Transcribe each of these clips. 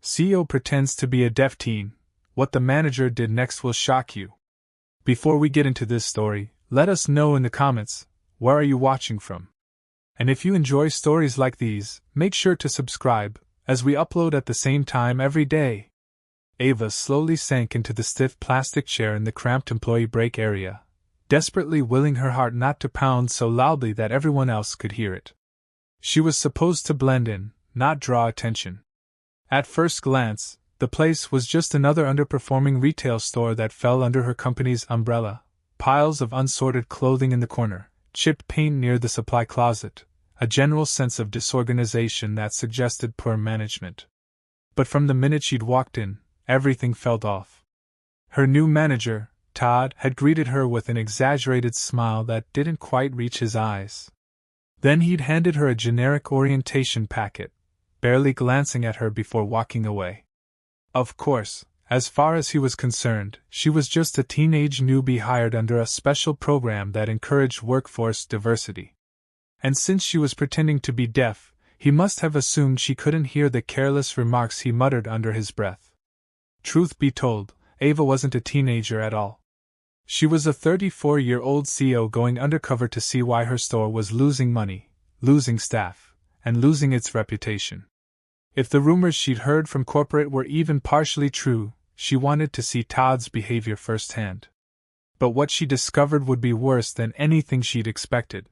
CEO pretends to be a deaf teen. What the manager did next will shock you. Before we get into this story, let us know in the comments, where are you watching from? And if you enjoy stories like these, make sure to subscribe, as we upload at the same time every day. Ava slowly sank into the stiff plastic chair in the cramped employee break area, desperately willing her heart not to pound so loudly that everyone else could hear it. She was supposed to blend in, not draw attention. At first glance, the place was just another underperforming retail store that fell under her company's umbrella. Piles of unsorted clothing in the corner, chipped paint near the supply closet, a general sense of disorganization that suggested poor management. But from the minute she'd walked in, everything felt off. Her new manager, Todd, had greeted her with an exaggerated smile that didn't quite reach his eyes. Then he'd handed her a generic orientation packet, barely glancing at her before walking away. Of course, as far as he was concerned, she was just a teenage newbie hired under a special program that encouraged workforce diversity. And since she was pretending to be deaf, he must have assumed she couldn't hear the careless remarks he muttered under his breath. Truth be told, Ava wasn't a teenager at all. She was a 34-year-old CEO going undercover to see why her store was losing money, losing staff, and losing its reputation. If the rumors she'd heard from corporate were even partially true, she wanted to see Todd's behavior firsthand. But what she discovered would be worse than anything she'd expected.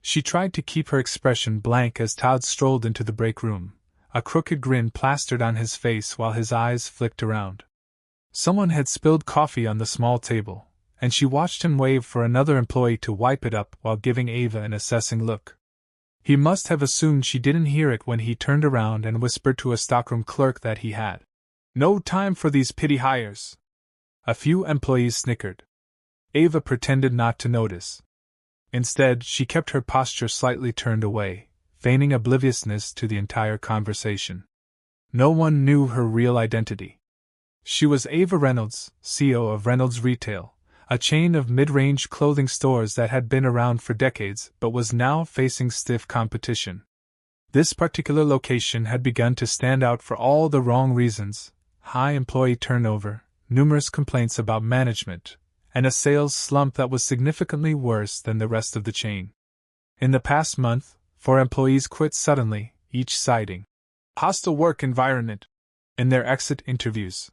She tried to keep her expression blank as Todd strolled into the break room, a crooked grin plastered on his face while his eyes flicked around. Someone had spilled coffee on the small table, and she watched him wave for another employee to wipe it up while giving Ava an assessing look. He must have assumed she didn't hear it when he turned around and whispered to a stockroom clerk that he had no time for these pity hires. A few employees snickered. Ava pretended not to notice. Instead, she kept her posture slightly turned away, feigning obliviousness to the entire conversation. No one knew her real identity. She was Ava Reynolds, CEO of Reynolds Retail, a chain of mid-range clothing stores that had been around for decades but was now facing stiff competition. This particular location had begun to stand out for all the wrong reasons: high employee turnover, numerous complaints about management, and a sales slump that was significantly worse than the rest of the chain. In the past month, 4 employees quit suddenly, each citing hostile work environment in their exit interviews.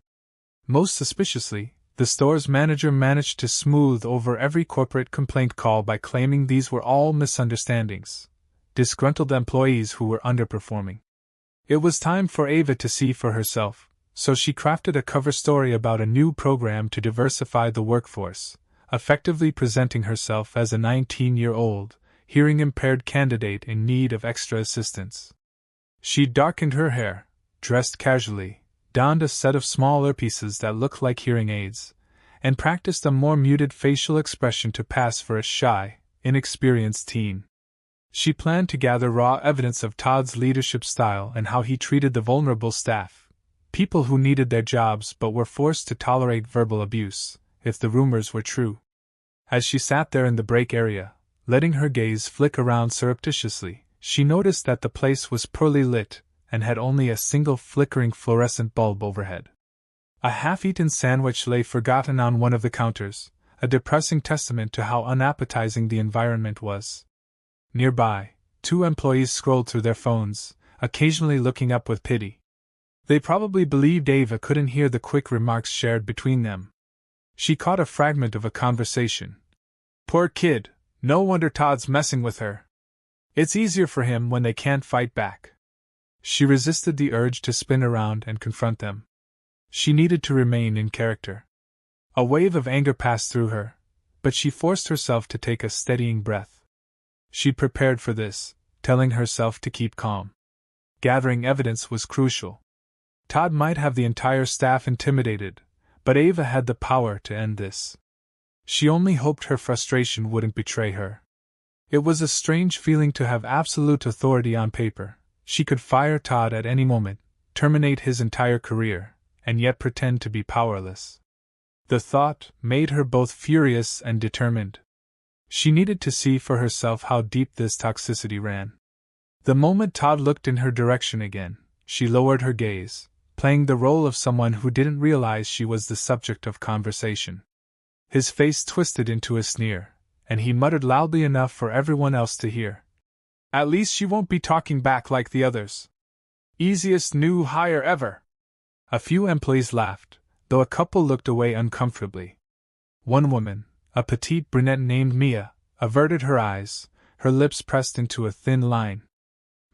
Most suspiciously, the store's manager managed to smooth over every corporate complaint call by claiming these were all misunderstandings, disgruntled employees who were underperforming. It was time for Ava to see for herself, so she crafted a cover story about a new program to diversify the workforce, effectively presenting herself as a 19-year-old, hearing-impaired candidate in need of extra assistance. She darkened her hair, dressed casually, donned a set of small earpieces that looked like hearing aids, and practiced a more muted facial expression to pass for a shy, inexperienced teen. She planned to gather raw evidence of Todd's leadership style and how he treated the vulnerable staff, people who needed their jobs but were forced to tolerate verbal abuse, if the rumors were true. As she sat there in the break area, letting her gaze flick around surreptitiously, she noticed that the place was poorly lit and had only a single flickering fluorescent bulb overhead. A half-eaten sandwich lay forgotten on one of the counters, a depressing testament to how unappetizing the environment was. Nearby, 2 employees scrolled through their phones, occasionally looking up with pity. They probably believed Ava couldn't hear the quick remarks shared between them. She caught a fragment of a conversation. "Poor kid, no wonder Todd's messing with her. It's easier for him when they can't fight back." She resisted the urge to spin around and confront them. She needed to remain in character. A wave of anger passed through her, but she forced herself to take a steadying breath. She'd prepared for this, telling herself to keep calm. Gathering evidence was crucial. Todd might have the entire staff intimidated, but Ava had the power to end this. She only hoped her frustration wouldn't betray her. It was a strange feeling to have absolute authority on paper. She could fire Todd at any moment, terminate his entire career, and yet pretend to be powerless. The thought made her both furious and determined. She needed to see for herself how deep this toxicity ran. The moment Todd looked in her direction again, she lowered her gaze, playing the role of someone who didn't realize she was the subject of conversation. His face twisted into a sneer, and he muttered loudly enough for everyone else to hear. At least she won't be talking back like the others. Easiest new hire ever. A few employees laughed, though a couple looked away uncomfortably. One woman, a petite brunette named Mia, averted her eyes, her lips pressed into a thin line.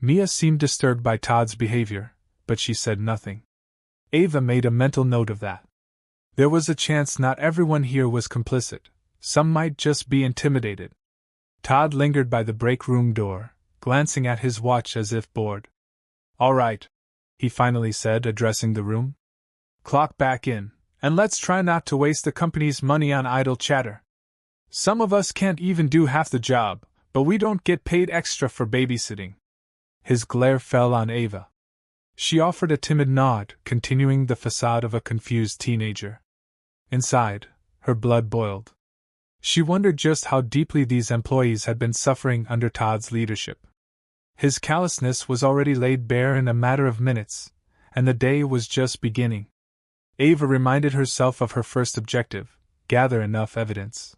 Mia seemed disturbed by Todd's behavior, but she said nothing. Ava made a mental note of that. There was a chance not everyone here was complicit. Some might just be intimidated. Todd lingered by the break room door, glancing at his watch as if bored. All right, he finally said, addressing the room. Clock back in, and let's try not to waste the company's money on idle chatter. Some of us can't even do half the job, but we don't get paid extra for babysitting. His glare fell on Ava. She offered a timid nod, continuing the facade of a confused teenager. Inside, her blood boiled. She wondered just how deeply these employees had been suffering under Todd's leadership. His callousness was already laid bare in a matter of minutes, and the day was just beginning. Ava reminded herself of her first objective: gather enough evidence.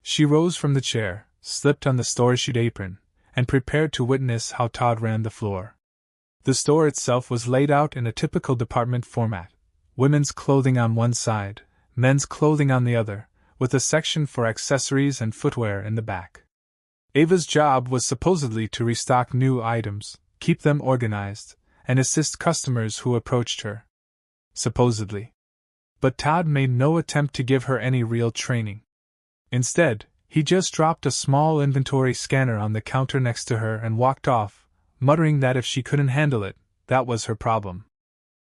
She rose from the chair, slipped on the store-sheet apron, and prepared to witness how Todd ran the floor. The store itself was laid out in a typical department format: women's clothing on one side, men's clothing on the other, with a section for accessories and footwear in the back. Ava's job was supposedly to restock new items, keep them organized, and assist customers who approached her. Supposedly. But Todd made no attempt to give her any real training. Instead, he just dropped a small inventory scanner on the counter next to her and walked off, muttering that if she couldn't handle it, that was her problem.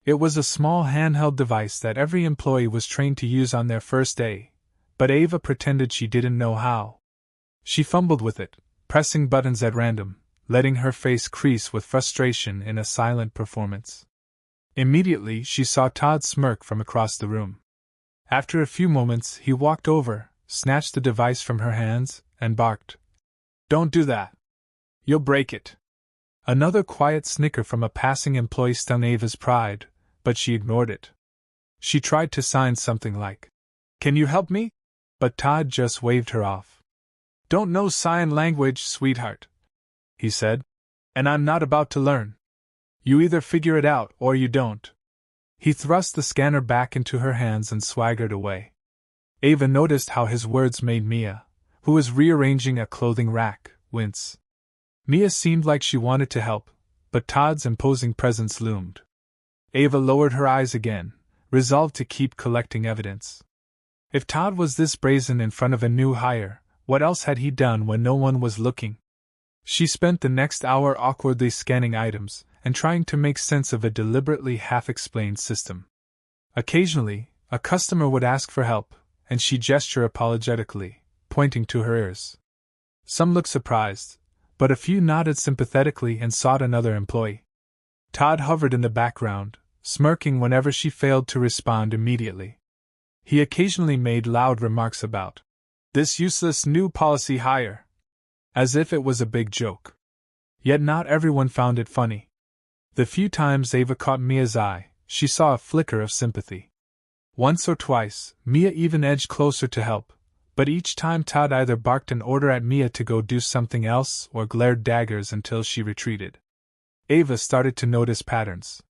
It was a small handheld device that every employee was trained to use on their first day, but Ava pretended she didn't know how. She fumbled with it, pressing buttons at random, letting her face crease with frustration in a silent performance. Immediately she saw Todd smirk from across the room. After a few moments he walked over, snatched the device from her hands, and barked, "Don't do that! You'll break it!" Another quiet snicker from a passing employee stung Ava's pride, but she ignored it. She tried to sign something like, "Can you help me?" but Todd just waved her off. "Don't know sign language, sweetheart," he said, "and I'm not about to learn. You either figure it out or you don't." He thrust the scanner back into her hands and swaggered away. Ava noticed how his words made Mia, who was rearranging a clothing rack, wince. Mia seemed like she wanted to help, but Todd's imposing presence loomed. Ava lowered her eyes again, resolved to keep collecting evidence. If Todd was this brazen in front of a new hire, what else had he done when no one was looking? She spent the next hour awkwardly scanning items and trying to make sense of a deliberately half-explained system. Occasionally, a customer would ask for help, and she'd gesture apologetically, pointing to her ears. Some looked surprised, but a few nodded sympathetically and sought another employee. Todd hovered in the background, smirking whenever she failed to respond immediately. He occasionally made loud remarks about this useless new policy hire, as if it was a big joke. Yet not everyone found it funny. The few times Ava caught Mia's eye, she saw a flicker of sympathy. Once or twice, Mia even edged closer to help, but each time Todd either barked an order at Mia to go do something else or glared daggers until she retreated. Ava started to notice patterns.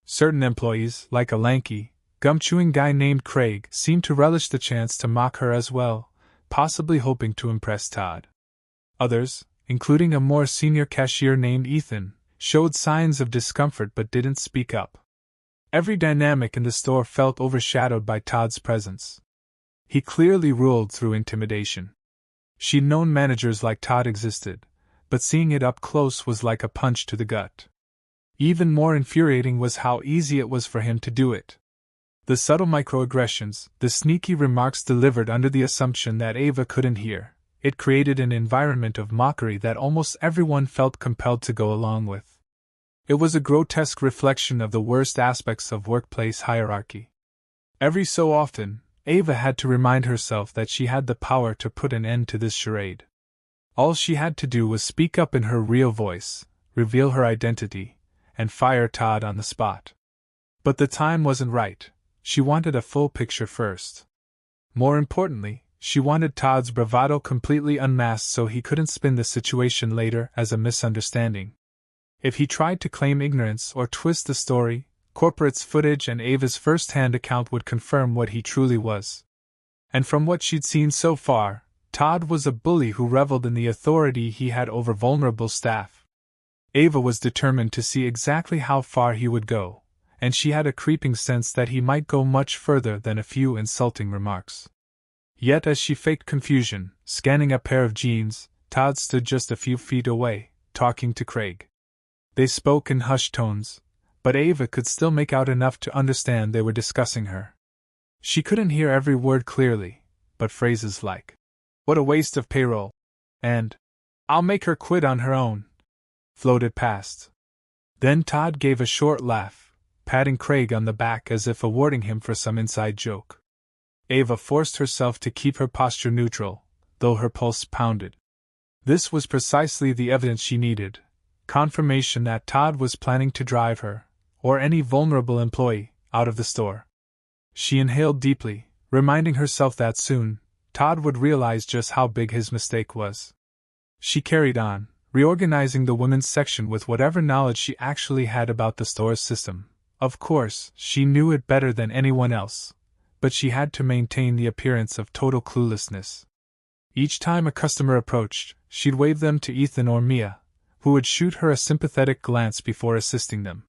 Certain employees, like a lanky, gum-chewing guy named Craig, seemed to relish the chance to mock her as well, possibly hoping to impress Todd. Others, including a more senior cashier named Ethan, showed signs of discomfort but didn't speak up. Every dynamic in the store felt overshadowed by Todd's presence. He clearly ruled through intimidation. She'd known managers like Todd existed, but seeing it up close was like a punch to the gut. Even more infuriating was how easy it was for him to do it. The subtle microaggressions, the sneaky remarks delivered under the assumption that Ava couldn't hear, it created an environment of mockery that almost everyone felt compelled to go along with. It was a grotesque reflection of the worst aspects of workplace hierarchy. Every so often, Ava had to remind herself that she had the power to put an end to this charade. All she had to do was speak up in her real voice, reveal her identity, and fire Todd on the spot. But the time wasn't right. She wanted a full picture first. More importantly, she wanted Todd's bravado completely unmasked so he couldn't spin the situation later as a misunderstanding. If he tried to claim ignorance or twist the story, corporate's footage and Ava's first-hand account would confirm what he truly was. And from what she'd seen so far, Todd was a bully who reveled in the authority he had over vulnerable staff. Ava was determined to see exactly how far he would go, and she had a creeping sense that he might go much further than a few insulting remarks. Yet as she faked confusion, scanning a pair of jeans, Todd stood just a few feet away, talking to Craig. They spoke in hushed tones, but Ava could still make out enough to understand they were discussing her. She couldn't hear every word clearly, but phrases like, "What a waste of payroll," and "I'll make her quit on her own," floated past. Then Todd gave a short laugh, patting Craig on the back as if awarding him for some inside joke. Ava forced herself to keep her posture neutral, though her pulse pounded. This was precisely the evidence she needed, confirmation that Todd was planning to drive her, or any vulnerable employee, out of the store. She inhaled deeply, reminding herself that soon, Todd would realize just how big his mistake was. She carried on, reorganizing the women's section with whatever knowledge she actually had about the store's system. Of course, she knew it better than anyone else, but she had to maintain the appearance of total cluelessness. Each time a customer approached, she'd wave them to Ethan or Mia, who would shoot her a sympathetic glance before assisting them.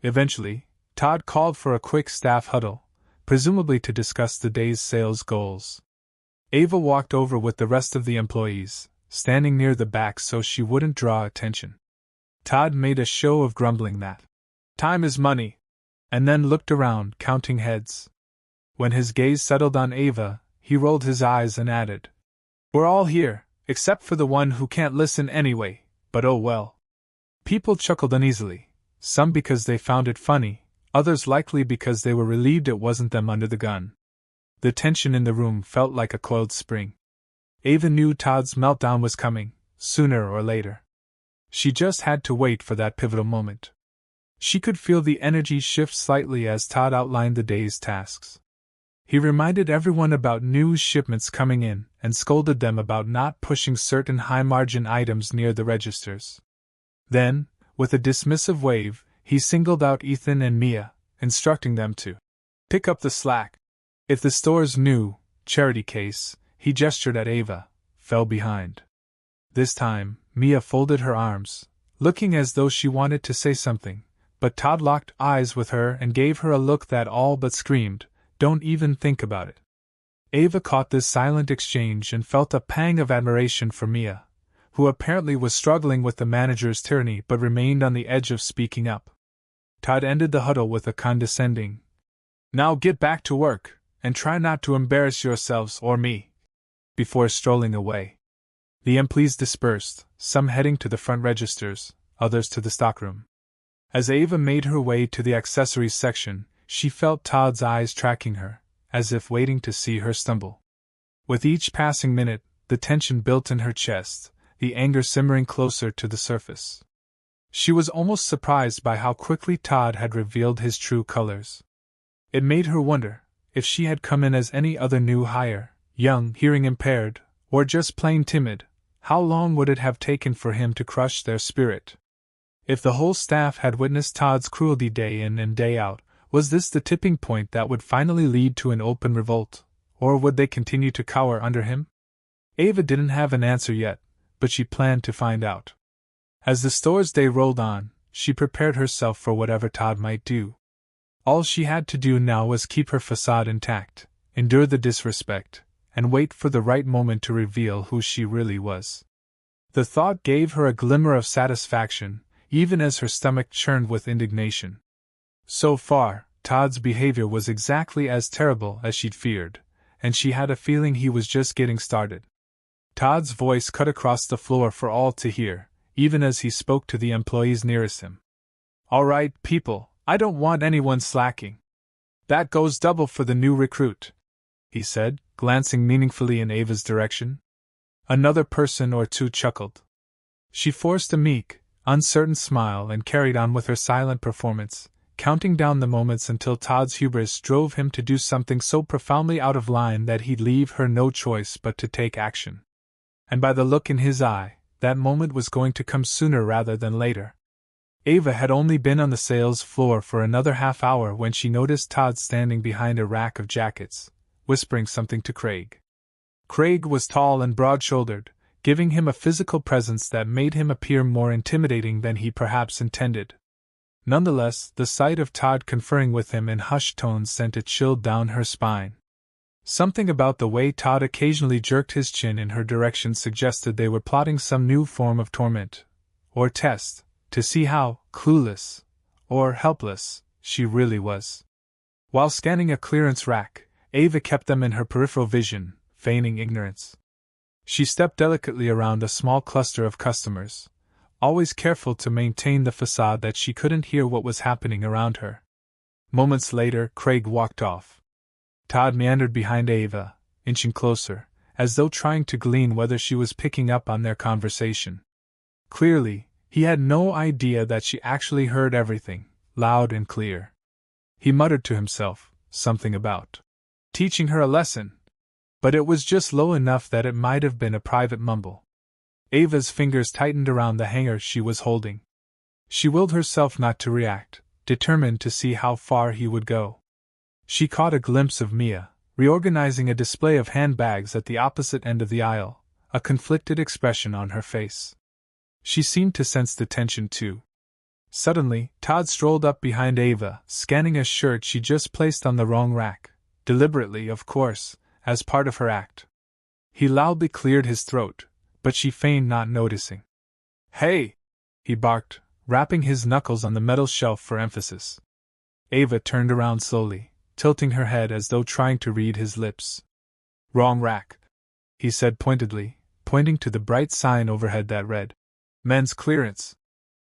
Eventually, Todd called for a quick staff huddle, presumably to discuss the day's sales goals. Ava walked over with the rest of the employees, standing near the back so she wouldn't draw attention. Todd made a show of grumbling that time is money, and then looked around, counting heads. When his gaze settled on Ava, he rolled his eyes and added, "We're all here, except for the one who can't listen anyway, but oh well." People chuckled uneasily, some because they found it funny, others likely because they were relieved it wasn't them under the gun. The tension in the room felt like a coiled spring. Ava knew Todd's meltdown was coming, sooner or later. She just had to wait for that pivotal moment. She could feel the energy shift slightly as Todd outlined the day's tasks. He reminded everyone about new shipments coming in and scolded them about not pushing certain high-margin items near the registers. Then, with a dismissive wave, he singled out Ethan and Mia, instructing them to pick up the slack. If the store's new charity case, he gestured at Ava, fell behind. This time, Mia folded her arms, looking as though she wanted to say something, but Todd locked eyes with her and gave her a look that all but screamed, "Don't even think about it." Ava caught this silent exchange and felt a pang of admiration for Mia, who apparently was struggling with the manager's tyranny but remained on the edge of speaking up. Todd ended the huddle with a condescending, "Now get back to work, and try not to embarrass yourselves or me," before strolling away. The employees dispersed, some heading to the front registers, others to the stockroom. As Ava made her way to the accessories section, she felt Todd's eyes tracking her, as if waiting to see her stumble. With each passing minute, the tension built in her chest, the anger simmering closer to the surface. She was almost surprised by how quickly Todd had revealed his true colors. It made her wonder, if she had come in as any other new hire, young, hearing impaired, or just plain timid, how long would it have taken for him to crush their spirit? If the whole staff had witnessed Todd's cruelty day in and day out, was this the tipping point that would finally lead to an open revolt, or would they continue to cower under him? Ava didn't have an answer yet, but she planned to find out. As the store's day rolled on, she prepared herself for whatever Todd might do. All she had to do now was keep her facade intact, endure the disrespect, and wait for the right moment to reveal who she really was. The thought gave her a glimmer of satisfaction, even as her stomach churned with indignation. So far, Todd's behavior was exactly as terrible as she'd feared, and she had a feeling he was just getting started. Todd's voice cut across the floor for all to hear, even as he spoke to the employees nearest him. "All right, people, I don't want anyone slacking. That goes double for the new recruit," he said, glancing meaningfully in Ava's direction. Another person or two chuckled. She forced a meek, uncertain smile and carried on with her silent performance, counting down the moments until Todd's hubris drove him to do something so profoundly out of line that he'd leave her no choice but to take action. And by the look in his eye, that moment was going to come sooner rather than later. Ava had only been on the sales floor for another half hour when she noticed Todd standing behind a rack of jackets, whispering something to Craig. Craig was tall and broad-shouldered, giving him a physical presence that made him appear more intimidating than he perhaps intended. Nonetheless, the sight of Todd conferring with him in hushed tones sent a chill down her spine. Something about the way Todd occasionally jerked his chin in her direction suggested they were plotting some new form of torment, or test, to see how clueless, or helpless, she really was. While scanning a clearance rack, Ava kept them in her peripheral vision, feigning ignorance. She stepped delicately around a small cluster of customers, always careful to maintain the facade that she couldn't hear what was happening around her. Moments later, Craig walked off. Todd meandered behind Ava, inching closer, as though trying to glean whether she was picking up on their conversation. Clearly, he had no idea that she actually heard everything, loud and clear. He muttered to himself, something about teaching her a lesson, but it was just low enough that it might have been a private mumble. Ava's fingers tightened around the hanger she was holding. She willed herself not to react, determined to see how far he would go. She caught a glimpse of Mia, reorganizing a display of handbags at the opposite end of the aisle, a conflicted expression on her face. She seemed to sense the tension too. Suddenly, Todd strolled up behind Ava, scanning a shirt she just placed on the wrong rack, deliberately, of course, as part of her act. He loudly cleared his throat, but she feigned not noticing. "Hey!" he barked, rapping his knuckles on the metal shelf for emphasis. Ava turned around slowly, tilting her head as though trying to read his lips. "Wrong rack," he said pointedly, pointing to the bright sign overhead that read, "Men's Clearance."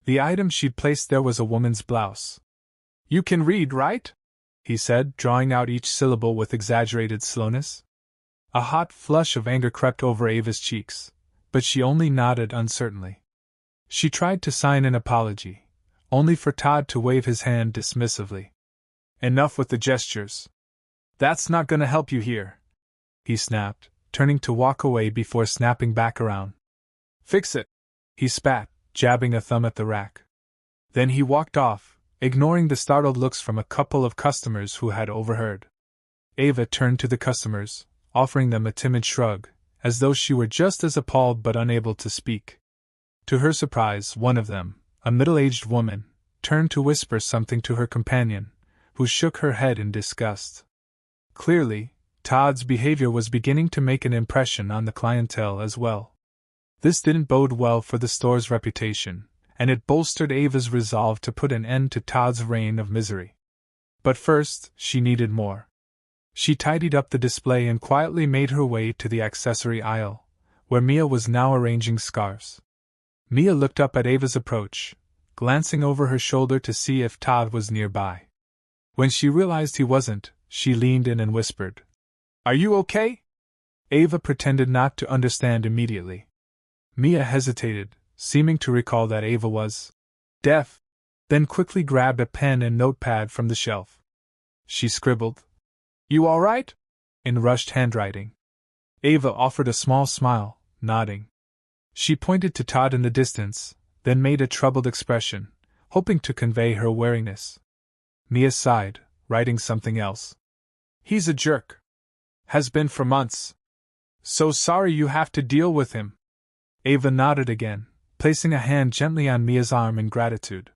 The item she'd placed there was a woman's blouse. "You can read, right?" he said, drawing out each syllable with exaggerated slowness. A hot flush of anger crept over Ava's cheeks, but she only nodded uncertainly. She tried to sign an apology, only for Todd to wave his hand dismissively. "Enough with the gestures. That's not gonna help you here," he snapped, turning to walk away before snapping back around. "Fix it," he spat, jabbing a thumb at the rack. Then he walked off, ignoring the startled looks from a couple of customers who had overheard. Ava turned to the customers, offering them a timid shrug, as though she were just as appalled but unable to speak. To her surprise, one of them, a middle-aged woman, turned to whisper something to her companion, who shook her head in disgust. Clearly, Todd's behavior was beginning to make an impression on the clientele as well. This didn't bode well for the store's reputation, and it bolstered Ava's resolve to put an end to Todd's reign of misery. But first, she needed more. She tidied up the display and quietly made her way to the accessory aisle, where Mia was now arranging scarves. Mia looked up at Ava's approach, glancing over her shoulder to see if Todd was nearby. When she realized he wasn't, she leaned in and whispered, "Are you okay?" Ava pretended not to understand immediately. Mia hesitated, seeming to recall that Ava was deaf, then quickly grabbed a pen and notepad from the shelf. She scribbled, "You all right?" in rushed handwriting. Ava offered a small smile, nodding. She pointed to Todd in the distance, then made a troubled expression, hoping to convey her wariness. Mia sighed, writing something else. "He's a jerk. Has been for months. So sorry you have to deal with him." Ava nodded again, placing a hand gently on Mia's arm in gratitude.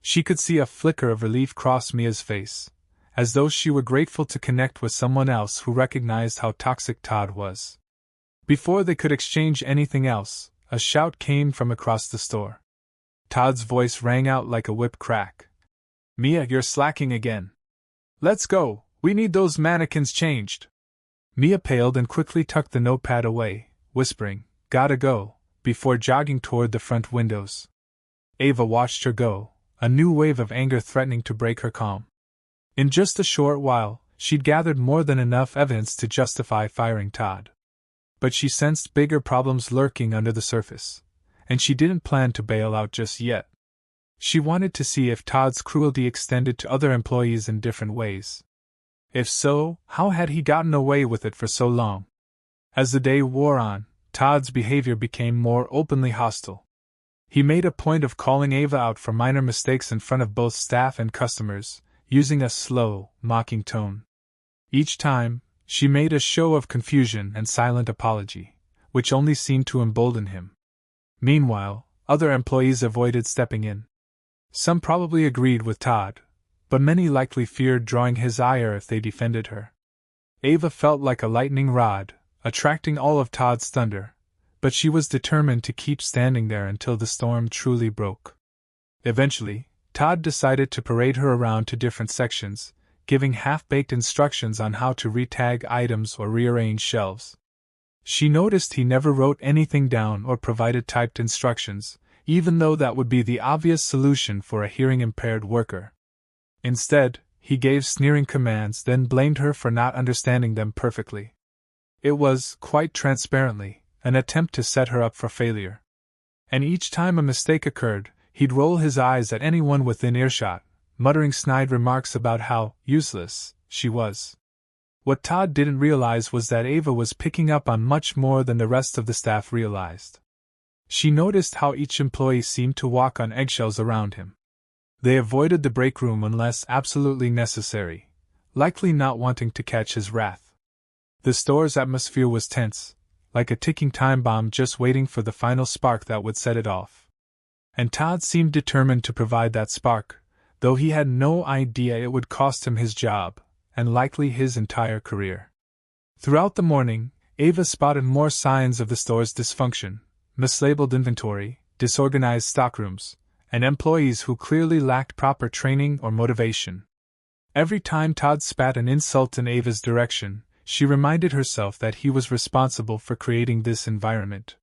She could see a flicker of relief cross Mia's face, as though she were grateful to connect with someone else who recognized how toxic Todd was. Before they could exchange anything else, a shout came from across the store. Todd's voice rang out like a whip crack. "Mia, you're slacking again. Let's go, we need those mannequins changed." Mia paled and quickly tucked the notepad away, whispering, "Gotta go," before jogging toward the front windows. Ava watched her go, a new wave of anger threatening to break her calm. In just a short while, she'd gathered more than enough evidence to justify firing Todd. But she sensed bigger problems lurking under the surface, and she didn't plan to bail out just yet. She wanted to see if Todd's cruelty extended to other employees in different ways. If so, how had he gotten away with it for so long? As the day wore on, Todd's behavior became more openly hostile. He made a point of calling Ava out for minor mistakes in front of both staff and customers, using a slow, mocking tone. Each time, she made a show of confusion and silent apology, which only seemed to embolden him. Meanwhile, other employees avoided stepping in. Some probably agreed with Todd, but many likely feared drawing his ire if they defended her. Ava felt like a lightning rod, attracting all of Todd's thunder, but she was determined to keep standing there until the storm truly broke. Eventually, Todd decided to parade her around to different sections, giving half-baked instructions on how to retag items or rearrange shelves. She noticed he never wrote anything down or provided typed instructions, even though that would be the obvious solution for a hearing-impaired worker. Instead, he gave sneering commands, then blamed her for not understanding them perfectly. It was, quite transparently, an attempt to set her up for failure. And each time a mistake occurred, he'd roll his eyes at anyone within earshot, muttering snide remarks about how useless she was. What Todd didn't realize was that Ava was picking up on much more than the rest of the staff realized. She noticed how each employee seemed to walk on eggshells around him. They avoided the break room unless absolutely necessary, likely not wanting to catch his wrath. The store's atmosphere was tense, like a ticking time bomb just waiting for the final spark that would set it off. And Todd seemed determined to provide that spark, though he had no idea it would cost him his job, and likely his entire career. Throughout the morning, Ava spotted more signs of the store's dysfunction: mislabeled inventory, disorganized stockrooms, and employees who clearly lacked proper training or motivation. Every time Todd spat an insult in Ava's direction, she reminded herself that he was responsible for creating this environment.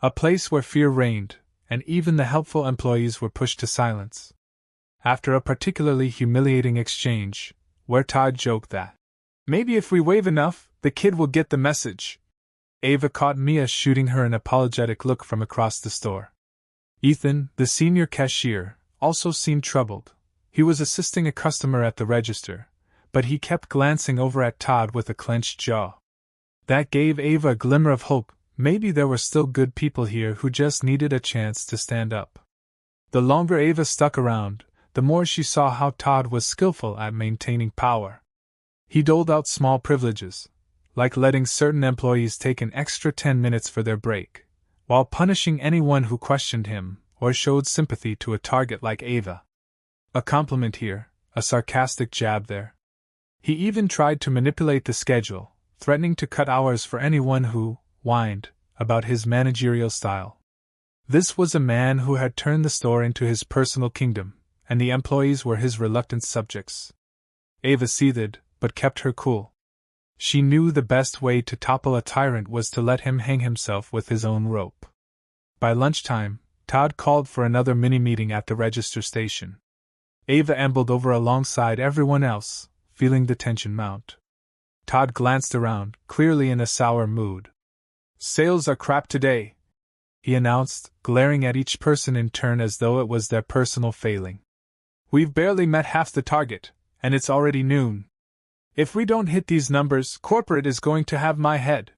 A place where fear reigned, and even the helpful employees were pushed to silence. After a particularly humiliating exchange, where Todd joked that, "Maybe if we wave enough, the kid will get the message," Ava caught Mia shooting her an apologetic look from across the store. Ethan, the senior cashier, also seemed troubled. He was assisting a customer at the register, but he kept glancing over at Todd with a clenched jaw. That gave Ava a glimmer of hope. Maybe there were still good people here who just needed a chance to stand up. The longer Ava stuck around, the more she saw how Todd was skillful at maintaining power. He doled out small privileges, like letting certain employees take an extra 10 minutes for their break, while punishing anyone who questioned him or showed sympathy to a target like Ava. A compliment here, a sarcastic jab there. He even tried to manipulate the schedule, threatening to cut hours for anyone who whined about his managerial style. This was a man who had turned the store into his personal kingdom, and the employees were his reluctant subjects. Ava seethed, but kept her cool. She knew the best way to topple a tyrant was to let him hang himself with his own rope. By lunchtime, Todd called for another mini-meeting at the register station. Ava ambled over alongside everyone else, feeling the tension mount. Todd glanced around, clearly in a sour mood. "Sales are crap today," he announced, glaring at each person in turn as though it was their personal failing. "We've barely met half the target, and it's already noon. If we don't hit these numbers, corporate is going to have my head.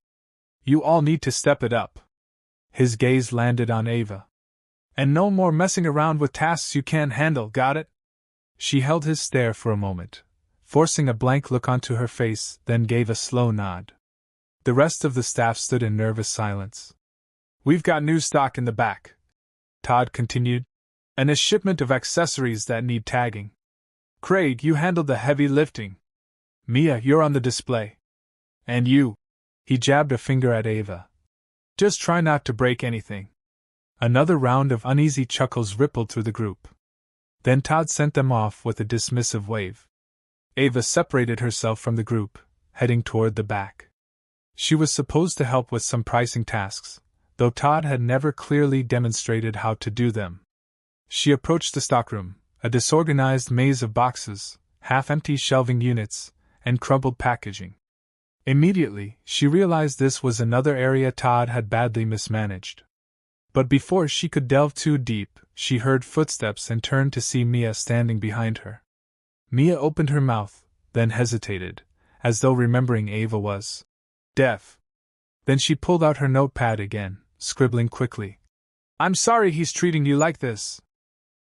You all need to step it up." His gaze landed on Ava. "And no more messing around with tasks you can't handle, got it?" She held his stare for a moment, forcing a blank look onto her face, then gave a slow nod. The rest of the staff stood in nervous silence. "We've got new stock in the back," Todd continued, "and a shipment of accessories that need tagging. Craig, you handled the heavy lifting. Mia, you're on the display. And you," he jabbed a finger at Ava, "just try not to break anything." Another round of uneasy chuckles rippled through the group. Then Todd sent them off with a dismissive wave. Ava separated herself from the group, heading toward the back. She was supposed to help with some pricing tasks, though Todd had never clearly demonstrated how to do them. She approached the stockroom, a disorganized maze of boxes, half-empty shelving units, and crumpled packaging. Immediately, she realized this was another area Todd had badly mismanaged. But before she could delve too deep, she heard footsteps and turned to see Mia standing behind her. Mia opened her mouth, then hesitated, as though remembering Ava was deaf. Then she pulled out her notepad again, scribbling quickly. "I'm sorry he's treating you like this.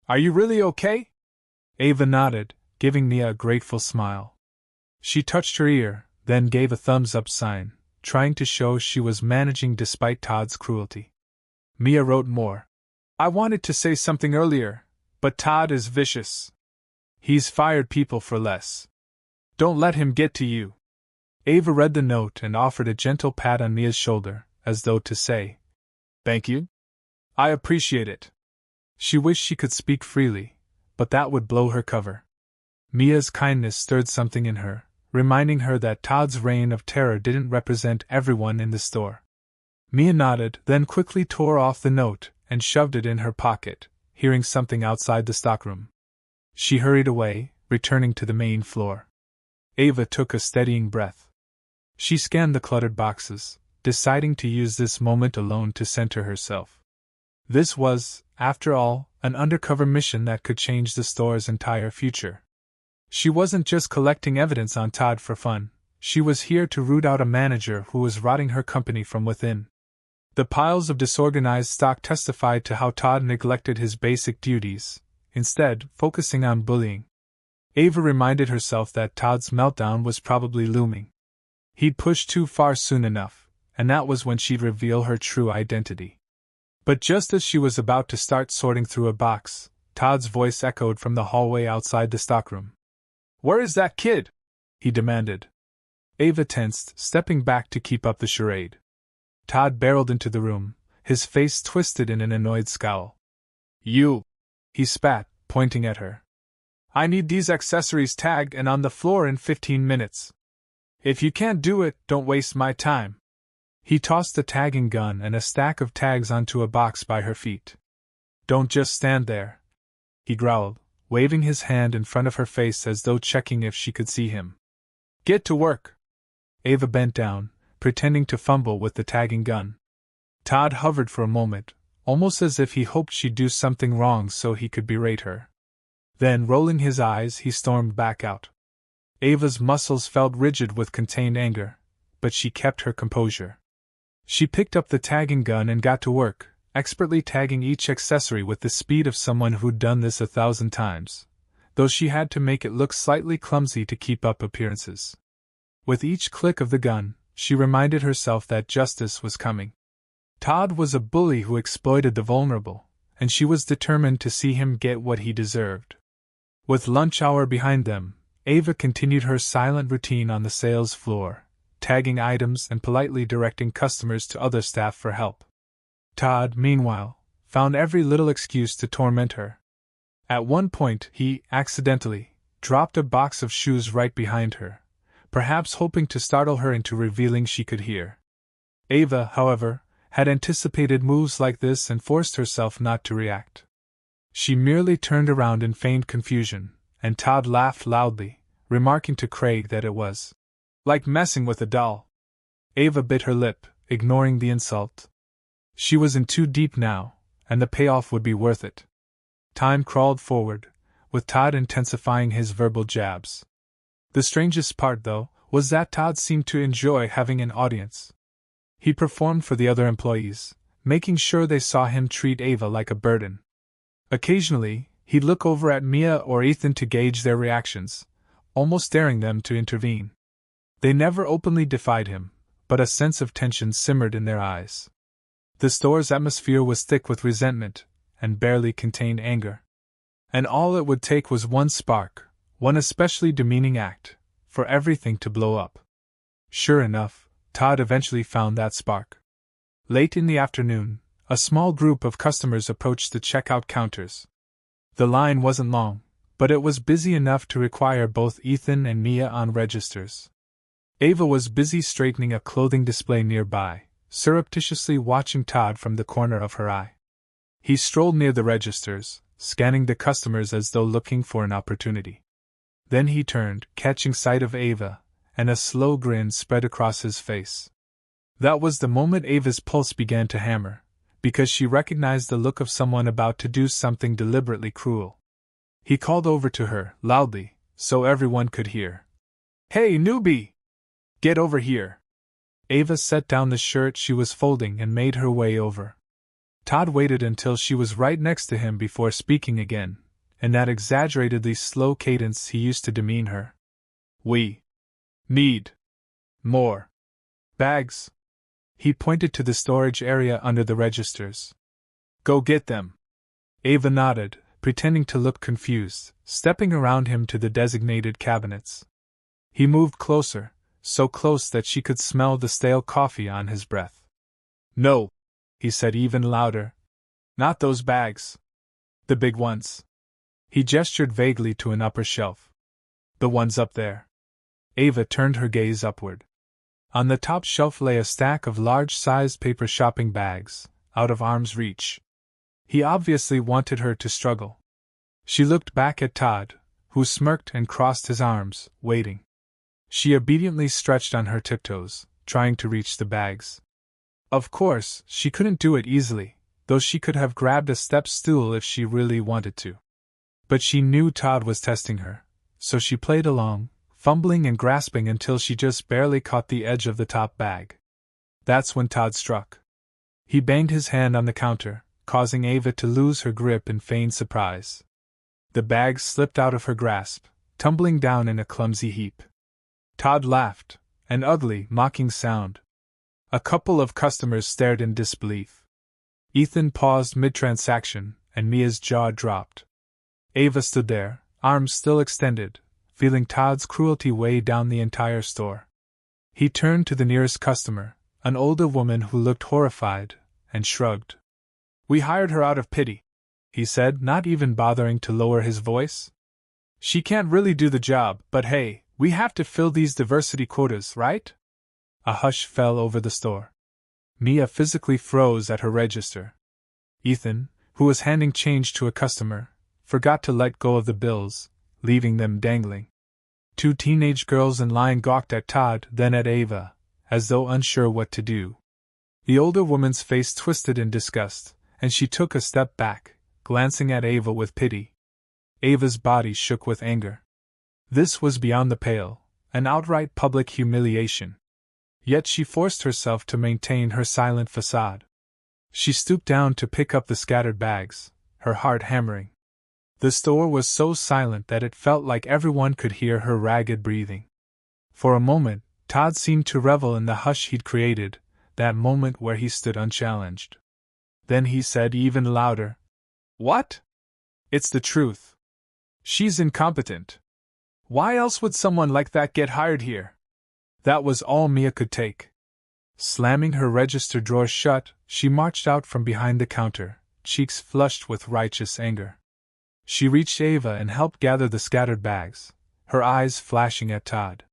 Are you really okay?" Ava nodded, giving Mia a grateful smile. She touched her ear, then gave a thumbs-up sign, trying to show she was managing despite Todd's cruelty. Mia wrote more. "I wanted to say something earlier, but Todd is vicious. He's fired people for less. Don't let him get to you." Ava read the note and offered a gentle pat on Mia's shoulder, as though to say, "Thank you. I appreciate it." She wished she could speak freely, but that would blow her cover. Mia's kindness stirred something in her, reminding her that Todd's reign of terror didn't represent everyone in the store. Mia nodded, then quickly tore off the note and shoved it in her pocket, hearing something outside the stockroom. She hurried away, returning to the main floor. Ava took a steadying breath. She scanned the cluttered boxes, deciding to use this moment alone to center herself. This was, after all, an undercover mission that could change the store's entire future. She wasn't just collecting evidence on Todd for fun, she was here to root out a manager who was rotting her company from within. The piles of disorganized stock testified to how Todd neglected his basic duties, instead focusing on bullying. Ava reminded herself that Todd's meltdown was probably looming. He'd pushed too far soon enough, and that was when she'd reveal her true identity. But just as she was about to start sorting through a box, Todd's voice echoed from the hallway outside the stockroom. "Where is that kid?" he demanded. Ava tensed, stepping back to keep up the charade. Todd barreled into the room, his face twisted in an annoyed scowl. "You!" he spat, pointing at her. "I need these accessories tagged and on the floor in 15 minutes. If you can't do it, don't waste my time." He tossed the tagging gun and a stack of tags onto a box by her feet. "Don't just stand there," he growled, waving his hand in front of her face as though checking if she could see him. "Get to work." Ava bent down, pretending to fumble with the tagging gun. Todd hovered for a moment, almost as if he hoped she'd do something wrong so he could berate her. Then, rolling his eyes, he stormed back out. Ava's muscles felt rigid with contained anger, but she kept her composure. She picked up the tagging gun and got to work, expertly tagging each accessory with the speed of someone who'd done this 1,000 times, though she had to make it look slightly clumsy to keep up appearances. With each click of the gun, she reminded herself that justice was coming. Todd was a bully who exploited the vulnerable, and she was determined to see him get what he deserved. With lunch hour behind them, Ava continued her silent routine on the sales floor, tagging items and politely directing customers to other staff for help. Todd, meanwhile, found every little excuse to torment her. At one point, he, accidentally, dropped a box of shoes right behind her, perhaps hoping to startle her into revealing she could hear. Ava, however, had anticipated moves like this and forced herself not to react. She merely turned around in feigned confusion, and Todd laughed loudly, remarking to Craig that it was like messing with a doll. Ava bit her lip, ignoring the insult. She was in too deep now, and the payoff would be worth it. Time crawled forward, with Todd intensifying his verbal jabs. The strangest part, though, was that Todd seemed to enjoy having an audience. He performed for the other employees, making sure they saw him treat Ava like a burden. Occasionally, he'd look over at Mia or Ethan to gauge their reactions, almost daring them to intervene. They never openly defied him, but a sense of tension simmered in their eyes. The store's atmosphere was thick with resentment, and barely contained anger. And all it would take was one spark, one especially demeaning act, for everything to blow up. Sure enough, Todd eventually found that spark. Late in the afternoon, a small group of customers approached the checkout counters. The line wasn't long, but it was busy enough to require both Ethan and Mia on registers. Ava was busy straightening a clothing display nearby, surreptitiously watching Todd from the corner of her eye. He strolled near the registers, scanning the customers as though looking for an opportunity. Then he turned, catching sight of Ava, and a slow grin spread across his face. That was the moment Ava's pulse began to hammer, because she recognized the look of someone about to do something deliberately cruel. He called over to her, loudly, so everyone could hear. "Hey, newbie! Get over here!" Ava set down the shirt she was folding and made her way over. Todd waited until she was right next to him before speaking again, in that exaggeratedly slow cadence he used to demean her. "We need more bags." He pointed to the storage area under the registers. "Go get them." Ava nodded, pretending to look confused, stepping around him to the designated cabinets. He moved closer, so close that she could smell the stale coffee on his breath. "No," he said even louder. "Not those bags. The big ones." He gestured vaguely to an upper shelf. "The ones up there." Ava turned her gaze upward. On the top shelf lay a stack of large-sized paper shopping bags, out of arm's reach. He obviously wanted her to struggle. She looked back at Todd, who smirked and crossed his arms, waiting. She obediently stretched on her tiptoes, trying to reach the bags. Of course, she couldn't do it easily, though she could have grabbed a step stool if she really wanted to. But she knew Todd was testing her, so she played along, fumbling and grasping until she just barely caught the edge of the top bag. That's when Todd struck. He banged his hand on the counter, causing Ava to lose her grip in feigned surprise. The bags slipped out of her grasp, tumbling down in a clumsy heap. Todd laughed, an ugly, mocking sound. A couple of customers stared in disbelief. Ethan paused mid-transaction, and Mia's jaw dropped. Ava stood there, arms still extended, feeling Todd's cruelty weigh down the entire store. He turned to the nearest customer, an older woman who looked horrified, and shrugged. "We hired her out of pity," he said, not even bothering to lower his voice. "She can't really do the job, but hey, we have to fill these diversity quotas, right?" A hush fell over the store. Mia physically froze at her register. Ethan, who was handing change to a customer, forgot to let go of the bills, leaving them dangling. Two teenage girls in line gawked at Todd, then at Ava, as though unsure what to do. The older woman's face twisted in disgust, and she took a step back, glancing at Ava with pity. Ava's body shook with anger. This was beyond the pale, an outright public humiliation. Yet she forced herself to maintain her silent facade. She stooped down to pick up the scattered bags, her heart hammering. The store was so silent that it felt like everyone could hear her ragged breathing. For a moment, Todd seemed to revel in the hush he'd created, that moment where he stood unchallenged. Then he said even louder, "What? It's the truth. She's incompetent. Why else would someone like that get hired here?" That was all Mia could take. Slamming her register drawer shut, she marched out from behind the counter, cheeks flushed with righteous anger. She reached Ava and helped gather the scattered bags, her eyes flashing at Todd.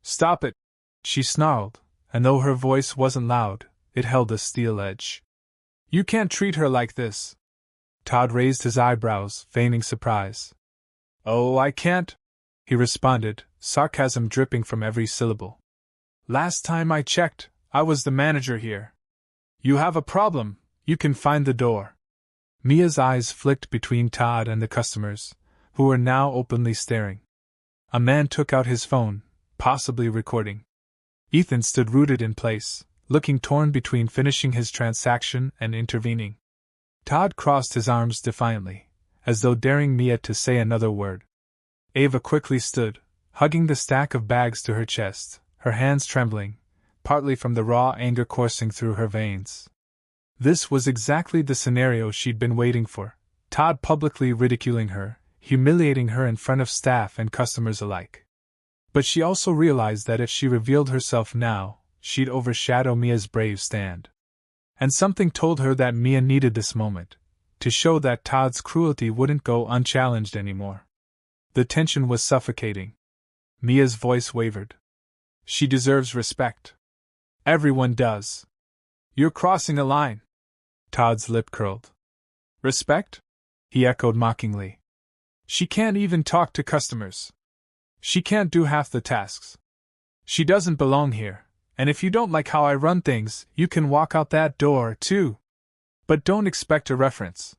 "Stop it!" she snarled, and though her voice wasn't loud, it held a steel edge. "You can't treat her like this." Todd raised his eyebrows, feigning surprise. "Oh, I can't," he responded, sarcasm dripping from every syllable. "Last time I checked, I was the manager here. You have a problem, you can find the door." Mia's eyes flicked between Todd and the customers, who were now openly staring. A man took out his phone, possibly recording. Ethan stood rooted in place, looking torn between finishing his transaction and intervening. Todd crossed his arms defiantly, as though daring Mia to say another word. Ava quickly stood, hugging the stack of bags to her chest, her hands trembling, partly from the raw anger coursing through her veins. This was exactly the scenario she'd been waiting for, Todd publicly ridiculing her, humiliating her in front of staff and customers alike. But she also realized that if she revealed herself now, she'd overshadow Mia's brave stand. And something told her that Mia needed this moment, to show that Todd's cruelty wouldn't go unchallenged anymore. The tension was suffocating. Mia's voice wavered. "She deserves respect. Everyone does. You're crossing a line." Todd's lip curled. "Respect?" he echoed mockingly. "She can't even talk to customers. She can't do half the tasks. She doesn't belong here, and if you don't like how I run things, you can walk out that door, too." But don't expect a reference.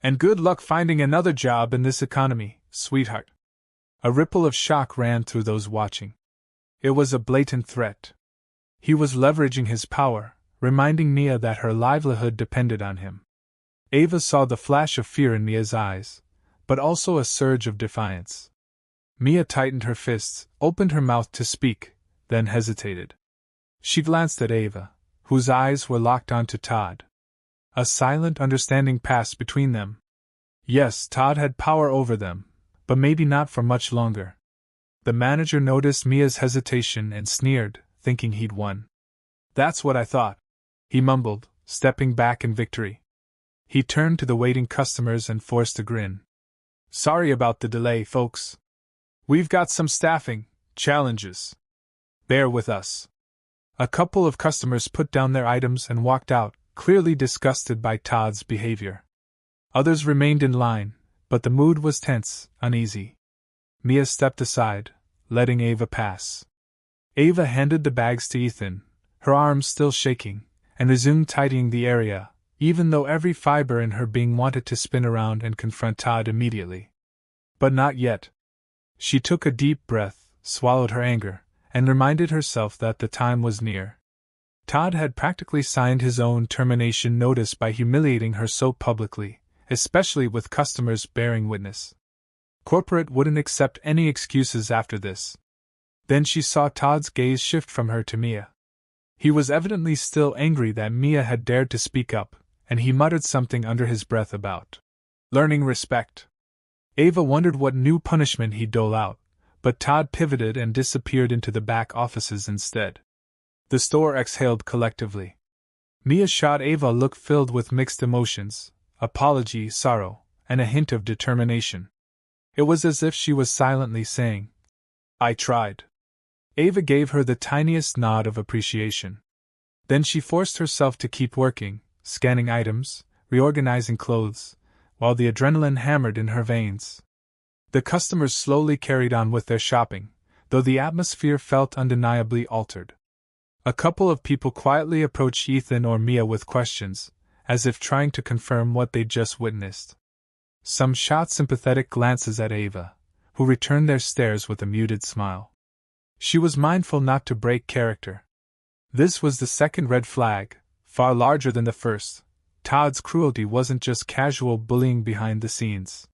And good luck finding another job in this economy, sweetheart. A ripple of shock ran through those watching. It was a blatant threat. He was leveraging his power, reminding Mia that her livelihood depended on him. Ava saw the flash of fear in Mia's eyes, but also a surge of defiance. Mia tightened her fists, opened her mouth to speak, then hesitated. She glanced at Ava, whose eyes were locked onto Todd. A silent understanding passed between them. Yes, Todd had power over them, but maybe not for much longer. The manager noticed Mia's hesitation and sneered, thinking he'd won. "That's what I thought," he mumbled, stepping back in victory. He turned to the waiting customers and forced a grin. "Sorry about the delay, folks. We've got some staffing challenges. Bear with us." A couple of customers put down their items and walked out, clearly disgusted by Todd's behavior. Others remained in line, but the mood was tense, uneasy. Mia stepped aside, letting Ava pass. Ava handed the bags to Ethan, her arms still shaking, and resumed tidying the area, even though every fiber in her being wanted to spin around and confront Todd immediately. But not yet. She took a deep breath, swallowed her anger, and reminded herself that the time was near. Todd had practically signed his own termination notice by humiliating her so publicly, especially with customers bearing witness. Corporate wouldn't accept any excuses after this. Then she saw Todd's gaze shift from her to Mia. He was evidently still angry that Mia had dared to speak up, and he muttered something under his breath about learning respect. Ava wondered what new punishment he'd dole out, but Todd pivoted and disappeared into the back offices instead. The store exhaled collectively. Mia shot Ava a look filled with mixed emotions, apology, sorrow, and a hint of determination. It was as if she was silently saying, "I tried." Ava gave her the tiniest nod of appreciation. Then she forced herself to keep working, scanning items, reorganizing clothes, while the adrenaline hammered in her veins. The customers slowly carried on with their shopping, though the atmosphere felt undeniably altered. A couple of people quietly approached Ethan or Mia with questions, as if trying to confirm what they'd just witnessed. Some shot sympathetic glances at Ava, who returned their stares with a muted smile. She was mindful not to break character. This was the second red flag, far larger than the first. Todd's cruelty wasn't just casual bullying behind the scenes.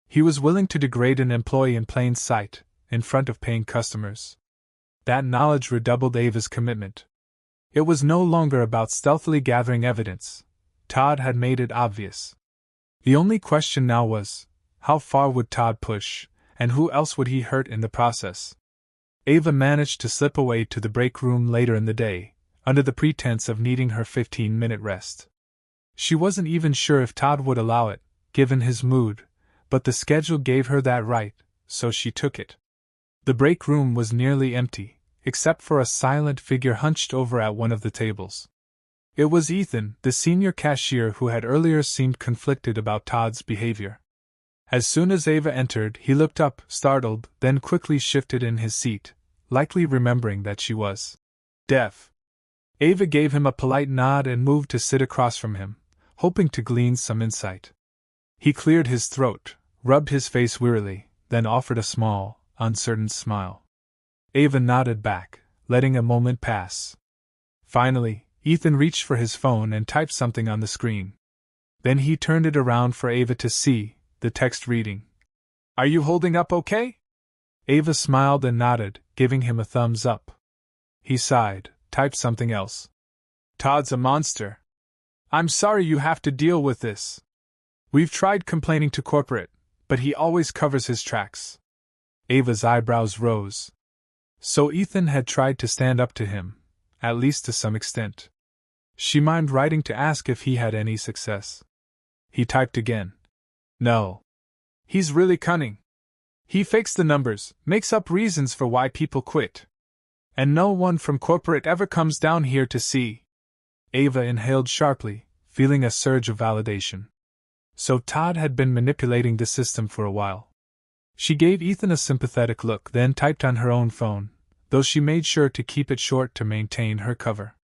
He was willing to degrade an employee in plain sight, in front of paying customers. That knowledge redoubled Ava's commitment. It was no longer about stealthily gathering evidence. Todd had made it obvious. The only question now was, how far would Todd push, and who else would he hurt in the process? Ava managed to slip away to the break room later in the day, under the pretense of needing her 15-minute rest. She wasn't even sure if Todd would allow it, given his mood, but the schedule gave her that right, so she took it. The break room was nearly empty, except for a silent figure hunched over at one of the tables. It was Ethan, the senior cashier, who had earlier seemed conflicted about Todd's behavior. As soon as Ava entered, he looked up, startled, then quickly shifted in his seat, likely remembering that she was deaf. Ava gave him a polite nod and moved to sit across from him, hoping to glean some insight. He cleared his throat, rubbed his face wearily, then offered a small, uncertain smile. Ava nodded back, letting a moment pass. Finally, Ethan reached for his phone and typed something on the screen. Then he turned it around for Ava to see, the text reading, "Are you holding up okay?" Ava smiled and nodded, giving him a thumbs up. He sighed, typed something else. "Todd's a monster. I'm sorry you have to deal with this. We've tried complaining to corporate, but he always covers his tracks." Ava's eyebrows rose. So Ethan had tried to stand up to him, at least to some extent. She mimed writing to ask if he had any success. He typed again. "No. He's really cunning. He fakes the numbers, makes up reasons for why people quit. And no one from corporate ever comes down here to see." Ava inhaled sharply, feeling a surge of validation. So Todd had been manipulating the system for a while. She gave Ethan a sympathetic look, then typed on her own phone, though she made sure to keep it short to maintain her cover.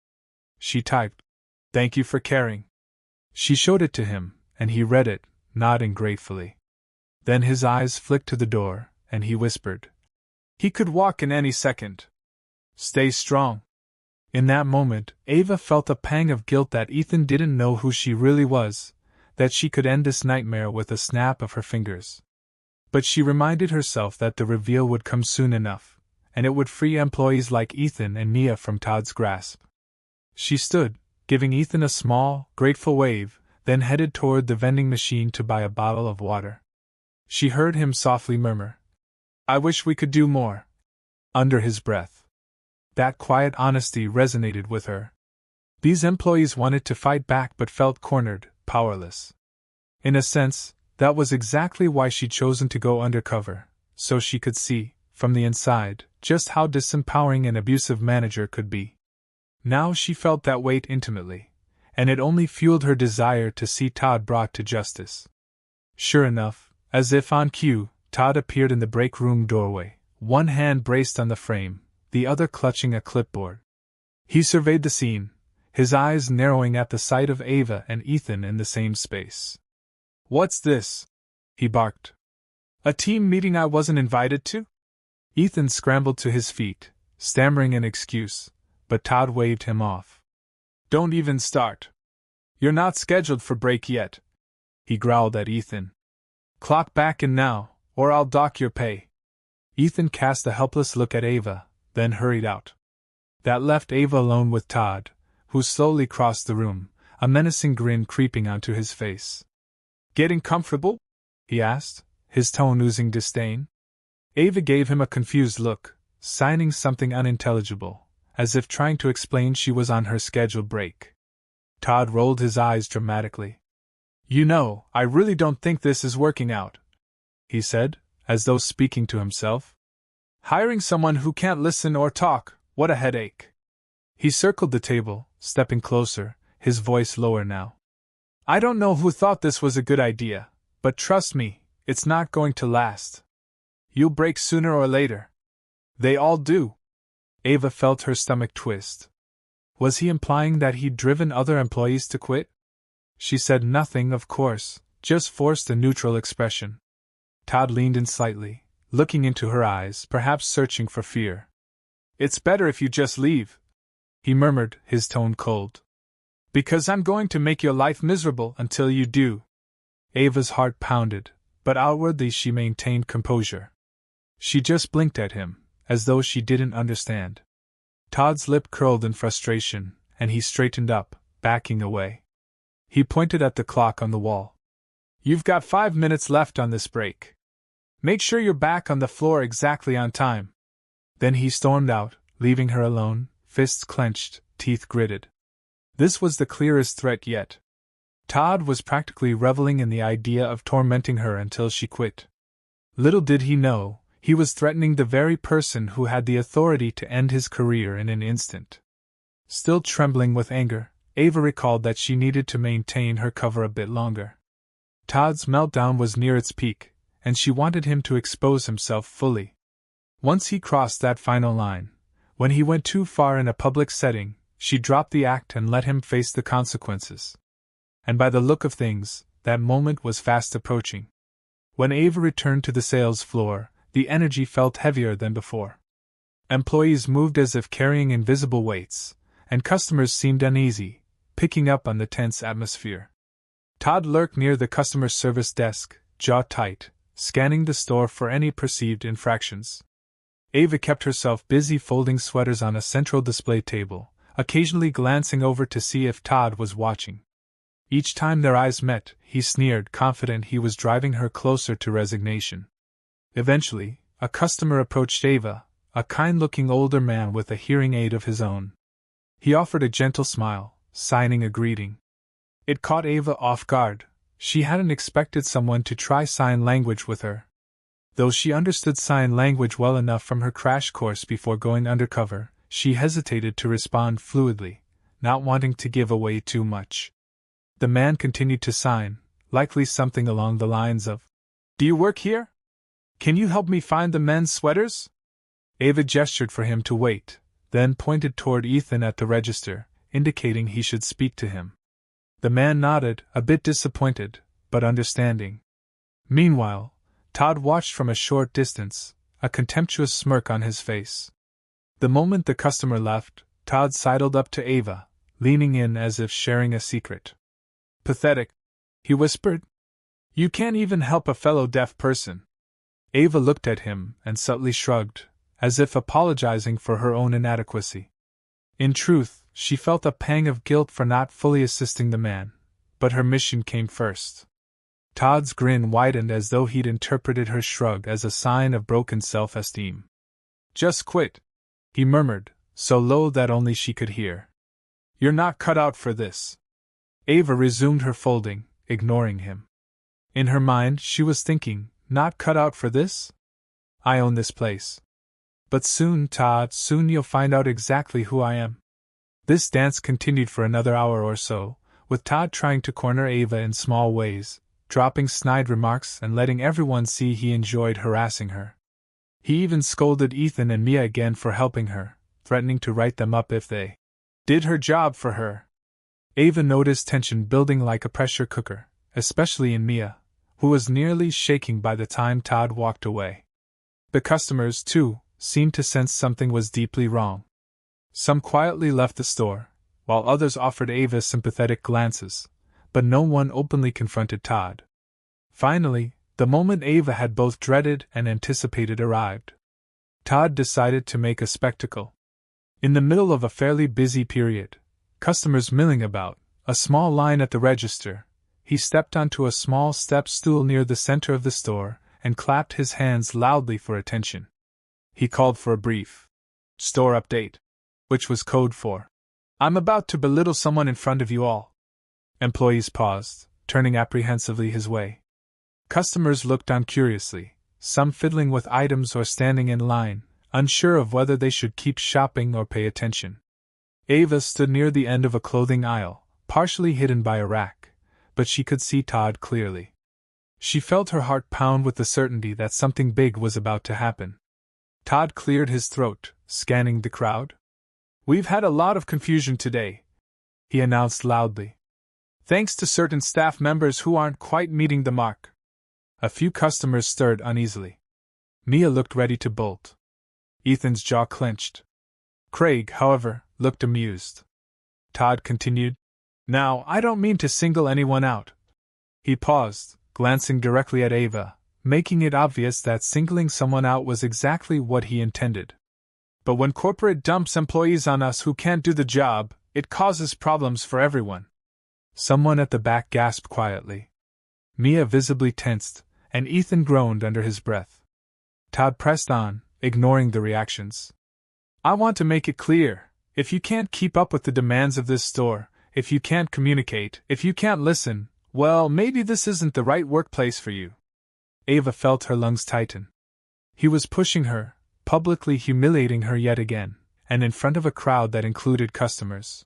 She typed, "Thank you for caring." She showed it to him, and he read it, nodding gratefully. Then his eyes flicked to the door, and he whispered, "He could walk in any second. Stay strong." In that moment, Ava felt a pang of guilt that Ethan didn't know who she really was, that she could end this nightmare with a snap of her fingers. But she reminded herself that the reveal would come soon enough, and it would free employees like Ethan and Mia from Todd's grasp. She stood, giving Ethan a small, grateful wave, then headed toward the vending machine to buy a bottle of water. She heard him softly murmur, "I wish we could do more," under his breath. That quiet honesty resonated with her. These employees wanted to fight back but felt cornered, powerless. In a sense, that was exactly why she'd chosen to go undercover, so she could see, from the inside, just how disempowering an abusive manager could be. Now she felt that weight intimately, and it only fueled her desire to see Todd brought to justice. Sure enough, as if on cue, Todd appeared in the break room doorway, one hand braced on the frame, the other clutching a clipboard. He surveyed the scene, his eyes narrowing at the sight of Ava and Ethan in the same space. "What's this?" he barked. "A team meeting I wasn't invited to?" Ethan scrambled to his feet, stammering an excuse, but Todd waved him off. "Don't even start. You're not scheduled for break yet," he growled at Ethan. "Clock back in now, or I'll dock your pay." Ethan cast a helpless look at Ava, then hurried out. That left Ava alone with Todd, who slowly crossed the room, a menacing grin creeping onto his face. "Getting comfortable?" he asked, his tone oozing disdain. Ava gave him a confused look, signing something unintelligible, as if trying to explain she was on her scheduled break. Todd rolled his eyes dramatically. "You know, I really don't think this is working out," he said, as though speaking to himself. "Hiring someone who can't listen or talk, what a headache." He circled the table, stepping closer, his voice lower now. "I don't know who thought this was a good idea, but trust me, it's not going to last. You'll break sooner or later. They all do." Ava felt her stomach twist. Was he implying that he'd driven other employees to quit? She said nothing, of course, just forced a neutral expression. Todd leaned in slightly, looking into her eyes, perhaps searching for fear. "It's better if you just leave," he murmured, his tone cold. "Because I'm going to make your life miserable until you do." Ava's heart pounded, but outwardly she maintained composure. She just blinked at him, as though she didn't understand. Todd's lip curled in frustration, and he straightened up, backing away. He pointed at the clock on the wall. "You've got 5 minutes left on this break. Make sure you're back on the floor exactly on time." Then he stormed out, leaving her alone, fists clenched, teeth gritted. This was the clearest threat yet. Todd was practically reveling in the idea of tormenting her until she quit. Little did he know, he was threatening the very person who had the authority to end his career in an instant. Still trembling with anger, Ava recalled that she needed to maintain her cover a bit longer. Todd's meltdown was near its peak, and she wanted him to expose himself fully. Once he crossed that final line, when he went too far in a public setting, she dropped the act and let him face the consequences. And by the look of things, that moment was fast approaching. When Ava returned to the sales floor, the energy felt heavier than before. Employees moved as if carrying invisible weights, and customers seemed uneasy, picking up on the tense atmosphere. Todd lurked near the customer service desk, jaw tight, scanning the store for any perceived infractions. Ava kept herself busy folding sweaters on a central display table, occasionally glancing over to see if Todd was watching. Each time their eyes met, he sneered, confident he was driving her closer to resignation. Eventually, a customer approached Ava, a kind-looking older man with a hearing aid of his own. He offered a gentle smile, signing a greeting. It caught Ava off guard. She hadn't expected someone to try sign language with her. Though she understood sign language well enough from her crash course before going undercover, she hesitated to respond fluidly, not wanting to give away too much. The man continued to sign, likely something along the lines of, "Do you work here? Can you help me find the men's sweaters?" Ava gestured for him to wait, then pointed toward Ethan at the register, indicating he should speak to him. The man nodded, a bit disappointed, but understanding. Meanwhile, Todd watched from a short distance, a contemptuous smirk on his face. The moment the customer left, Todd sidled up to Ava, leaning in as if sharing a secret. Pathetic, he whispered. You can't even help a fellow deaf person. Ava looked at him and subtly shrugged, as if apologizing for her own inadequacy. In truth, she felt a pang of guilt for not fully assisting the man, but her mission came first. Todd's grin widened as though he'd interpreted her shrug as a sign of broken self-esteem. Just quit, he murmured, so low that only she could hear. You're not cut out for this. Ava resumed her folding, ignoring him. In her mind, she was thinking, not cut out for this? I own this place. But soon, Todd, soon you'll find out exactly who I am. This dance continued for another hour or so, with Todd trying to corner Ava in small ways, dropping snide remarks and letting everyone see he enjoyed harassing her. He even scolded Ethan and Mia again for helping her, threatening to write them up if they did her job for her. Ava noticed tension building like a pressure cooker, especially in Mia, who was nearly shaking by the time Todd walked away. The customers, too, seemed to sense something was deeply wrong. Some quietly left the store, while others offered Ava sympathetic glances, but no one openly confronted Todd. Finally, the moment Ava had both dreaded and anticipated arrived. Todd decided to make a spectacle. In the middle of a fairly busy period, customers milling about, a small line at the register, he stepped onto a small step stool near the center of the store and clapped his hands loudly for attention. He called for a brief store update, which was code for, I'm about to belittle someone in front of you all. Employees paused, turning apprehensively his way. Customers looked on curiously, some fiddling with items or standing in line, unsure of whether they should keep shopping or pay attention. Ava stood near the end of a clothing aisle, partially hidden by a rack, but she could see Todd clearly. She felt her heart pound with the certainty that something big was about to happen. Todd cleared his throat, scanning the crowd. We've had a lot of confusion today, he announced loudly. Thanks to certain staff members who aren't quite meeting the mark. A few customers stirred uneasily. Mia looked ready to bolt. Ethan's jaw clenched. Craig, however, looked amused. Todd continued, Now, I don't mean to single anyone out. He paused, glancing directly at Ava, making it obvious that singling someone out was exactly what he intended. But when corporate dumps employees on us who can't do the job, it causes problems for everyone. Someone at the back gasped quietly. Mia visibly tensed, and Ethan groaned under his breath. Todd pressed on, ignoring the reactions. I want to make it clear, if you can't keep up with the demands of this store, if you can't communicate, if you can't listen, well, maybe this isn't the right workplace for you. Ava felt her lungs tighten. He was pushing her, publicly humiliating her yet again, and in front of a crowd that included customers.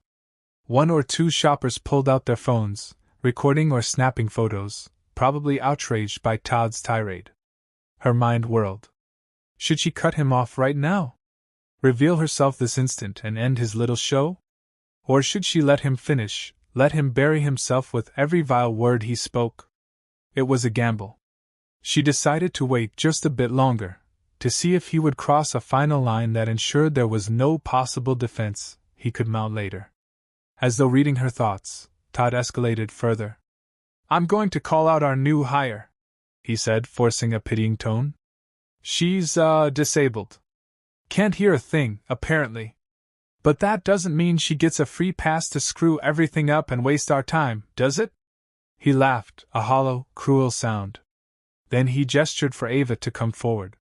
One or two shoppers pulled out their phones, recording or snapping photos, probably outraged by Todd's tirade. Her mind whirled. Should she cut him off right now? Reveal herself this instant and end his little show? Or should she let him finish, let him bury himself with every vile word he spoke? It was a gamble. She decided to wait just a bit longer, to see if he would cross a final line that ensured there was no possible defense he could mount later. As though reading her thoughts, Todd escalated further. I'm going to call out our new hire, he said, forcing a pitying tone. She's, disabled. Can't hear a thing, apparently. But that doesn't mean she gets a free pass to screw everything up and waste our time, does it? He laughed, a hollow, cruel sound. Then he gestured for Ava to come forward.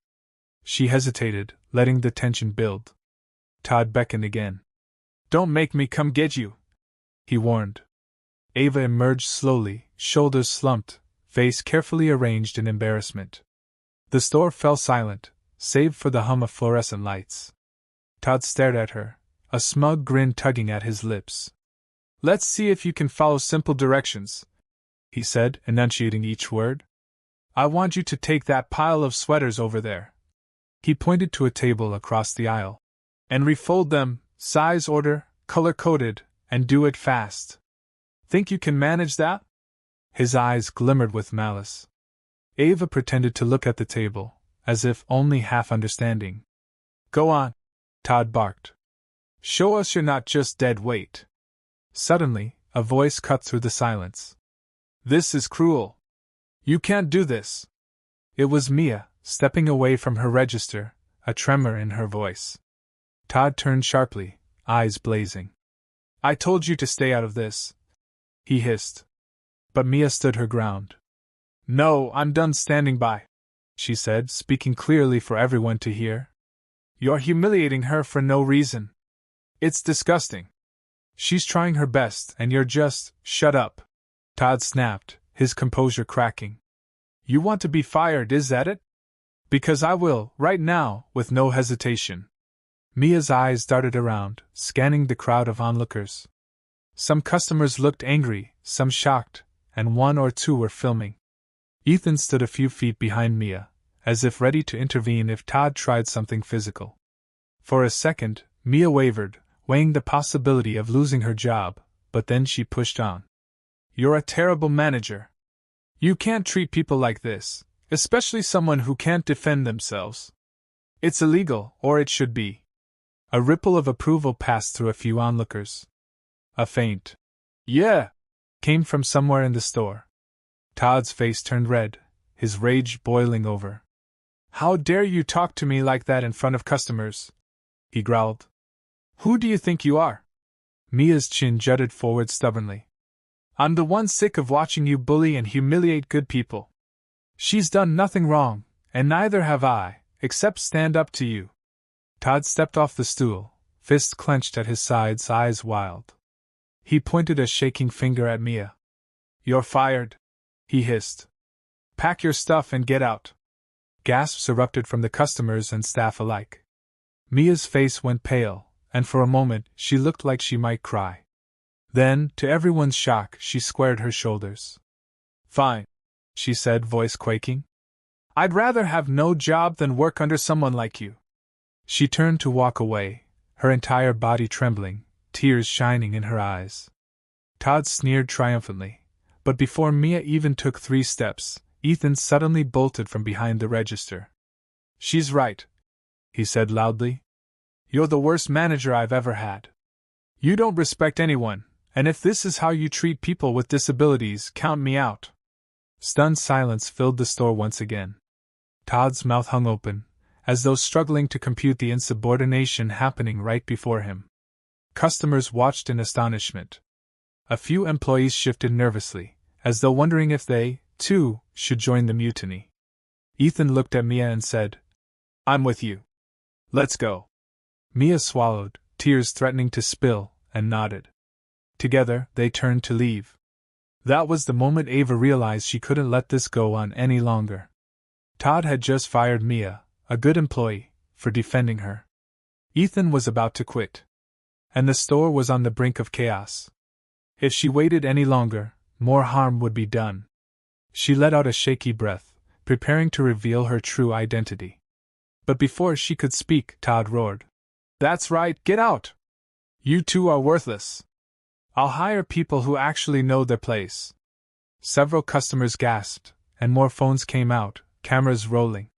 She hesitated, letting the tension build. Todd beckoned again. Don't make me come get you, he warned. Ava emerged slowly, shoulders slumped, face carefully arranged in embarrassment. The store fell silent, save for the hum of fluorescent lights. Todd stared at her, a smug grin tugging at his lips. Let's see if you can follow simple directions, he said, enunciating each word. I want you to take that pile of sweaters over there. He pointed to a table across the aisle. And refold them, size order, color-coded, and do it fast. Think you can manage that? His eyes glimmered with malice. Ava pretended to look at the table, as if only half understanding. Go on, Todd barked. Show us you're not just dead weight. Suddenly, a voice cut through the silence. This is cruel. You can't do this. It was Mia, stepping away from her register, a tremor in her voice. Todd turned sharply, eyes blazing. I told you to stay out of this, he hissed. But Mia stood her ground. No, I'm done standing by, she said, speaking clearly for everyone to hear. You're humiliating her for no reason. It's disgusting. She's trying her best, and you're just, shut up. Todd snapped, his composure cracking. You want to be fired, is that it? Because I will, right now, with no hesitation. Mia's eyes darted around, scanning the crowd of onlookers. Some customers looked angry, some shocked, and one or two were filming. Ethan stood a few feet behind Mia, as if ready to intervene if Todd tried something physical. For a second, Mia wavered, weighing the possibility of losing her job, but then she pushed on. You're a terrible manager. You can't treat people like this, especially someone who can't defend themselves. It's illegal, or it should be. A ripple of approval passed through a few onlookers. A faint, yeah, came from somewhere in the store. Todd's face turned red, his rage boiling over. How dare you talk to me like that in front of customers? He growled. Who do you think you are? Mia's chin jutted forward stubbornly. I'm the one sick of watching you bully and humiliate good people. She's done nothing wrong, and neither have I, except stand up to you. Todd stepped off the stool, fists clenched at his sides, eyes wild. He pointed a shaking finger at Mia. You're fired, he hissed. Pack your stuff and get out. Gasps erupted from the customers and staff alike. Mia's face went pale, and for a moment she looked like she might cry. Then, to everyone's shock, she squared her shoulders. Fine, she said, voice quaking. I'd rather have no job than work under someone like you. She turned to walk away, her entire body trembling, tears shining in her eyes. Todd sneered triumphantly, but before Mia even took 3 steps, Ethan suddenly bolted from behind the register. She's right, he said loudly. You're the worst manager I've ever had. You don't respect anyone, and if this is how you treat people with disabilities, count me out. Stunned silence filled the store once again. Todd's mouth hung open, as though struggling to compute the insubordination happening right before him. Customers watched in astonishment. A few employees shifted nervously, as though wondering if they, too, should join the mutiny. Ethan looked at Mia and said, I'm with you. Let's go. Mia swallowed, tears threatening to spill, and nodded. Together, they turned to leave. That was the moment Ava realized she couldn't let this go on any longer. Todd had just fired Mia, a good employee, for defending her. Ethan was about to quit. And the store was on the brink of chaos. If she waited any longer, more harm would be done. She let out a shaky breath, preparing to reveal her true identity. But before she could speak, Todd roared. That's right, get out! You two are worthless. I'll hire people who actually know their place. Several customers gasped, and more phones came out, cameras rolling.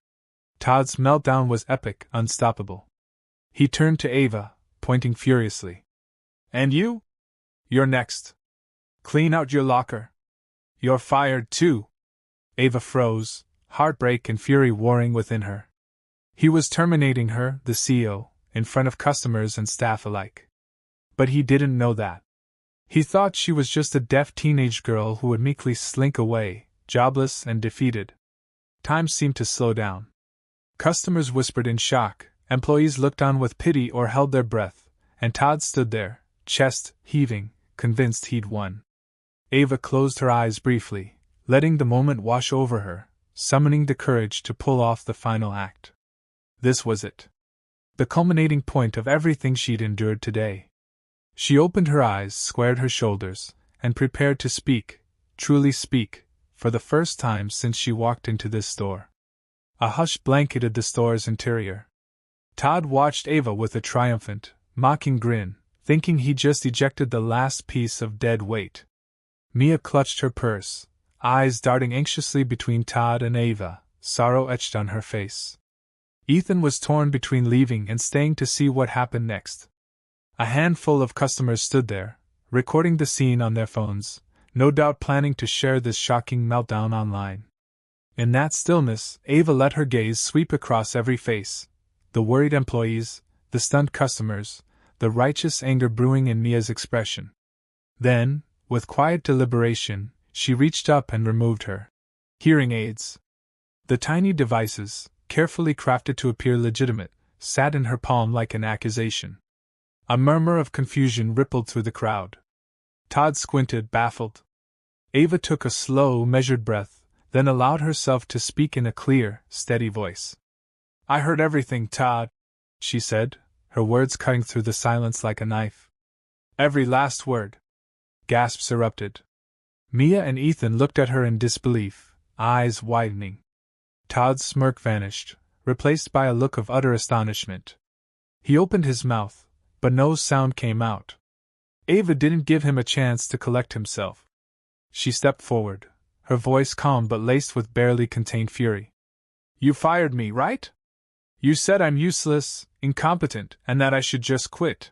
Todd's meltdown was epic, unstoppable. He turned to Ava, pointing furiously. And you? You're next. Clean out your locker. You're fired too. Ava froze, heartbreak and fury warring within her. He was terminating her, the CEO, in front of customers and staff alike. But he didn't know that. He thought she was just a deaf teenage girl who would meekly slink away, jobless and defeated. Time seemed to slow down. Customers whispered in shock, employees looked on with pity or held their breath, and Todd stood there, chest heaving, convinced he'd won. Ava closed her eyes briefly, letting the moment wash over her, summoning the courage to pull off the final act. This was it. The culminating point of everything she'd endured today. She opened her eyes, squared her shoulders, and prepared to speak, truly speak, for the first time since she walked into this store. A hush blanketed the store's interior. Todd watched Ava with a triumphant, mocking grin, thinking he just ejected the last piece of dead weight. Mia clutched her purse, eyes darting anxiously between Todd and Ava, sorrow etched on her face. Ethan was torn between leaving and staying to see what happened next. A handful of customers stood there, recording the scene on their phones, no doubt planning to share this shocking meltdown online. In that stillness, Ava let her gaze sweep across every face: the worried employees, the stunned customers, the righteous anger brewing in Mia's expression. Then, with quiet deliberation, she reached up and removed her hearing aids. The tiny devices, carefully crafted to appear legitimate, sat in her palm like an accusation. A murmur of confusion rippled through the crowd. Todd squinted, baffled. Ava took a slow, measured breath, then allowed herself to speak in a clear, steady voice. "I heard everything, Todd," she said, her words cutting through the silence like a knife. "Every last word." Gasps erupted. Mia and Ethan looked at her in disbelief, eyes widening. Todd's smirk vanished, replaced by a look of utter astonishment. He opened his mouth, but no sound came out. Ava didn't give him a chance to collect himself. She stepped forward, her voice calm but laced with barely contained fury. "You fired me, right? You said I'm useless, incompetent, and that I should just quit.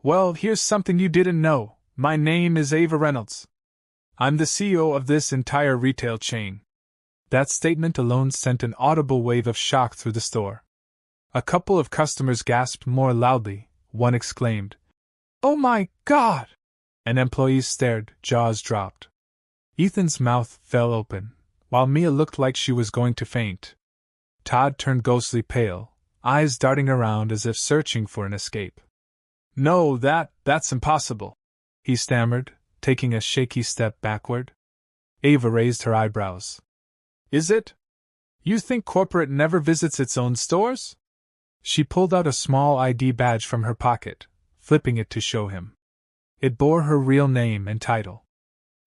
Well, here's something you didn't know. My name is Ava Reynolds. I'm the CEO of this entire retail chain." That statement alone sent an audible wave of shock through the store. A couple of customers gasped more loudly, one exclaimed, "Oh my God!" and employees stared, jaws dropped. Ethan's mouth fell open, while Mia looked like she was going to faint. Todd turned ghostly pale, eyes darting around as if searching for an escape. "No, that's impossible," he stammered, taking a shaky step backward. Ava raised her eyebrows. "Is it? You think corporate never visits its own stores?" She pulled out a small ID badge from her pocket, flipping it to show him. It bore her real name and title.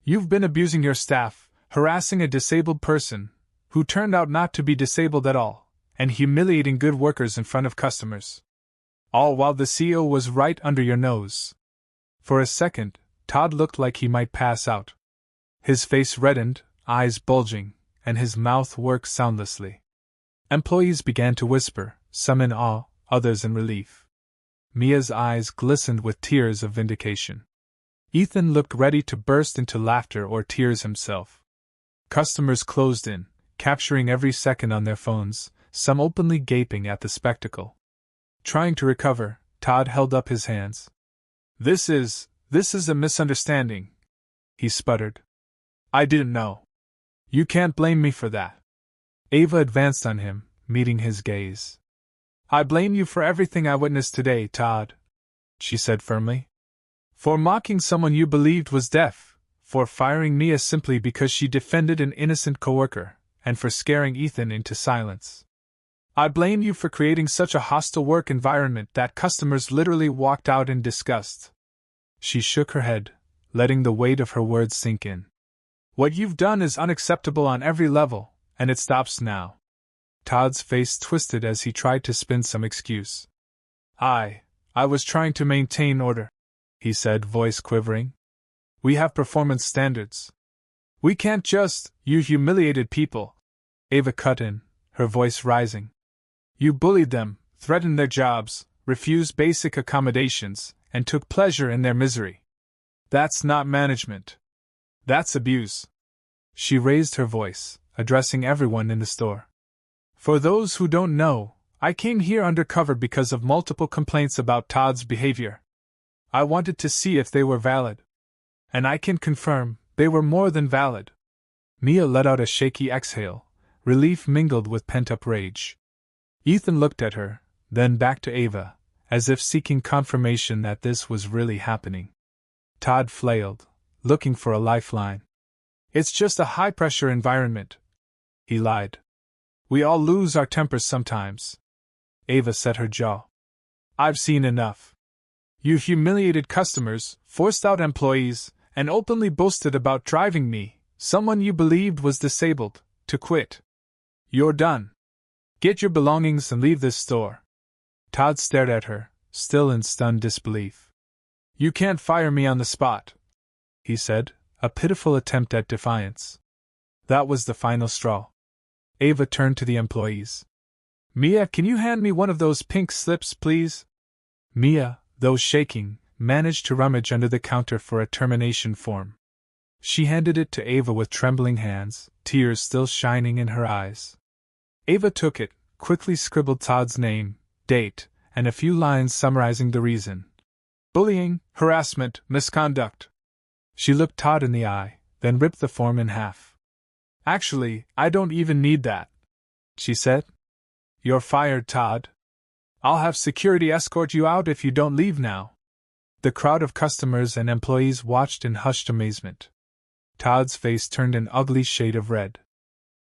"You've been abusing your staff, harassing a disabled person, who turned out not to be disabled at all, and humiliating good workers in front of customers. All while the CEO was right under your nose." For a second, Todd looked like he might pass out. His face reddened, eyes bulging, and his mouth worked soundlessly. Employees began to whisper, some in awe, others in relief. Mia's eyes glistened with tears of vindication. Ethan looked ready to burst into laughter or tears himself. Customers closed in, capturing every second on their phones, some openly gaping at the spectacle. Trying to recover, Todd held up his hands. This is a misunderstanding," he sputtered. "I didn't know. You can't blame me for that." Ava advanced on him, meeting his gaze. "I blame you for everything I witnessed today, Todd," she said firmly. "For mocking someone you believed was deaf, for firing Mia simply because she defended an innocent coworker, and for scaring Ethan into silence. I blame you for creating such a hostile work environment that customers literally walked out in disgust." She shook her head, letting the weight of her words sink in. "What you've done is unacceptable on every level, and it stops now." Todd's face twisted as he tried to spin some excuse. I was trying to maintain order," he said, voice quivering. "We have performance standards. We can't just, you humiliated people," Ava cut in, her voice rising. "You bullied them, threatened their jobs, refused basic accommodations, and took pleasure in their misery. That's not management. That's abuse." She raised her voice, addressing everyone in the store. "For those who don't know, I came here undercover because of multiple complaints about Todd's behavior. I wanted to see if they were valid. And I can confirm, they were more than valid." Mia let out a shaky exhale, relief mingled with pent-up rage. Ethan looked at her, then back to Ava, as if seeking confirmation that this was really happening. Todd flailed, looking for a lifeline. "It's just a high-pressure environment," he lied. "We all lose our tempers sometimes." Ava set her jaw. "I've seen enough. You humiliated customers, forced out employees, and openly boasted about driving me, someone you believed was disabled, to quit. You're done. Get your belongings and leave this store." Todd stared at her, still in stunned disbelief. "You can't fire me on the spot," he said, a pitiful attempt at defiance. That was the final straw. Ava turned to the employees. Mia, can you hand me one of those pink slips, please? Mia, though shaking, managed to rummage under the counter for a termination form. She handed it to Ava with trembling hands, tears still shining in her eyes. Ava took it, quickly scribbled Todd's name, date, and a few lines summarizing the reason. Bullying, harassment, misconduct. She looked Todd in the eye, then ripped the form in half. Actually, I don't even need that, she said. You're fired, Todd. I'll have security escort you out if you don't leave now. The crowd of customers and employees watched in hushed amazement. Todd's face turned an ugly shade of red.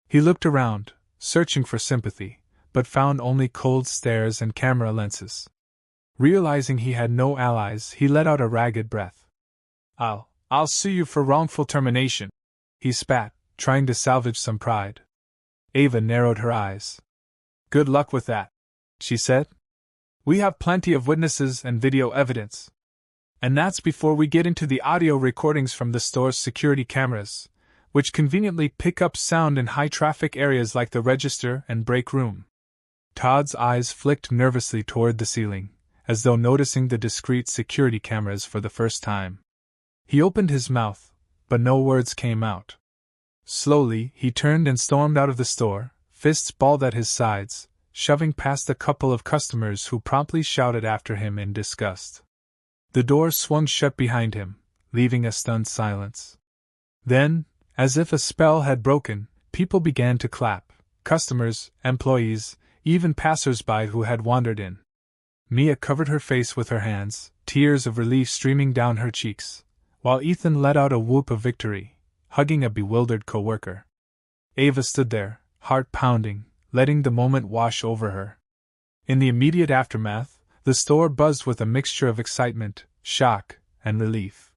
He looked around, searching for sympathy, but found only cold stares and camera lenses. Realizing he had no allies, he let out a ragged breath. I'll sue you for wrongful termination, he spat, trying to salvage some pride. Ava narrowed her eyes. Good luck with that, she said. We have plenty of witnesses and video evidence. And that's before we get into the audio recordings from the store's security cameras, which conveniently pick up sound in high-traffic areas like the register and break room. Todd's eyes flicked nervously toward the ceiling, as though noticing the discreet security cameras for the first time. He opened his mouth, but no words came out. Slowly, he turned and stormed out of the store, fists balled at his sides, shoving past a couple of customers who promptly shouted after him in disgust. The door swung shut behind him, leaving a stunned silence. Then, as if a spell had broken, people began to clap, customers, employees, even passers-by who had wandered in. Mia covered her face with her hands, tears of relief streaming down her cheeks, while Ethan let out a whoop of victory, hugging a bewildered coworker. Ava stood there, heart pounding, letting the moment wash over her. In the immediate aftermath, the store buzzed with a mixture of excitement, shock, and relief.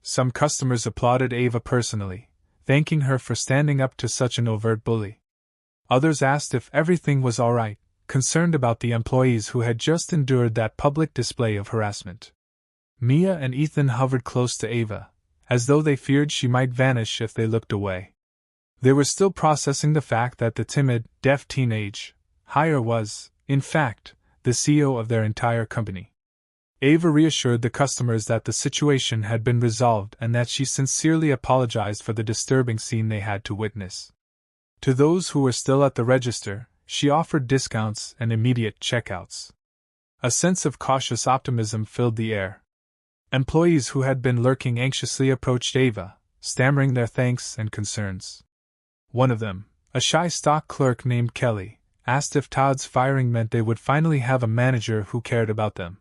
Some customers applauded Ava personally, thanking her for standing up to such an overt bully. Others asked if everything was all right, concerned about the employees who had just endured that public display of harassment. Mia and Ethan hovered close to Ava, as though they feared she might vanish if they looked away. They were still processing the fact that the timid, deaf teenage hire was, in fact, the CEO of their entire company. Ava reassured the customers that the situation had been resolved and that she sincerely apologized for the disturbing scene they had to witness. To those who were still at the register, she offered discounts and immediate checkouts. A sense of cautious optimism filled the air. Employees who had been lurking anxiously approached Ava, stammering their thanks and concerns. One of them, a shy stock clerk named Kelly, asked if Todd's firing meant they would finally have a manager who cared about them.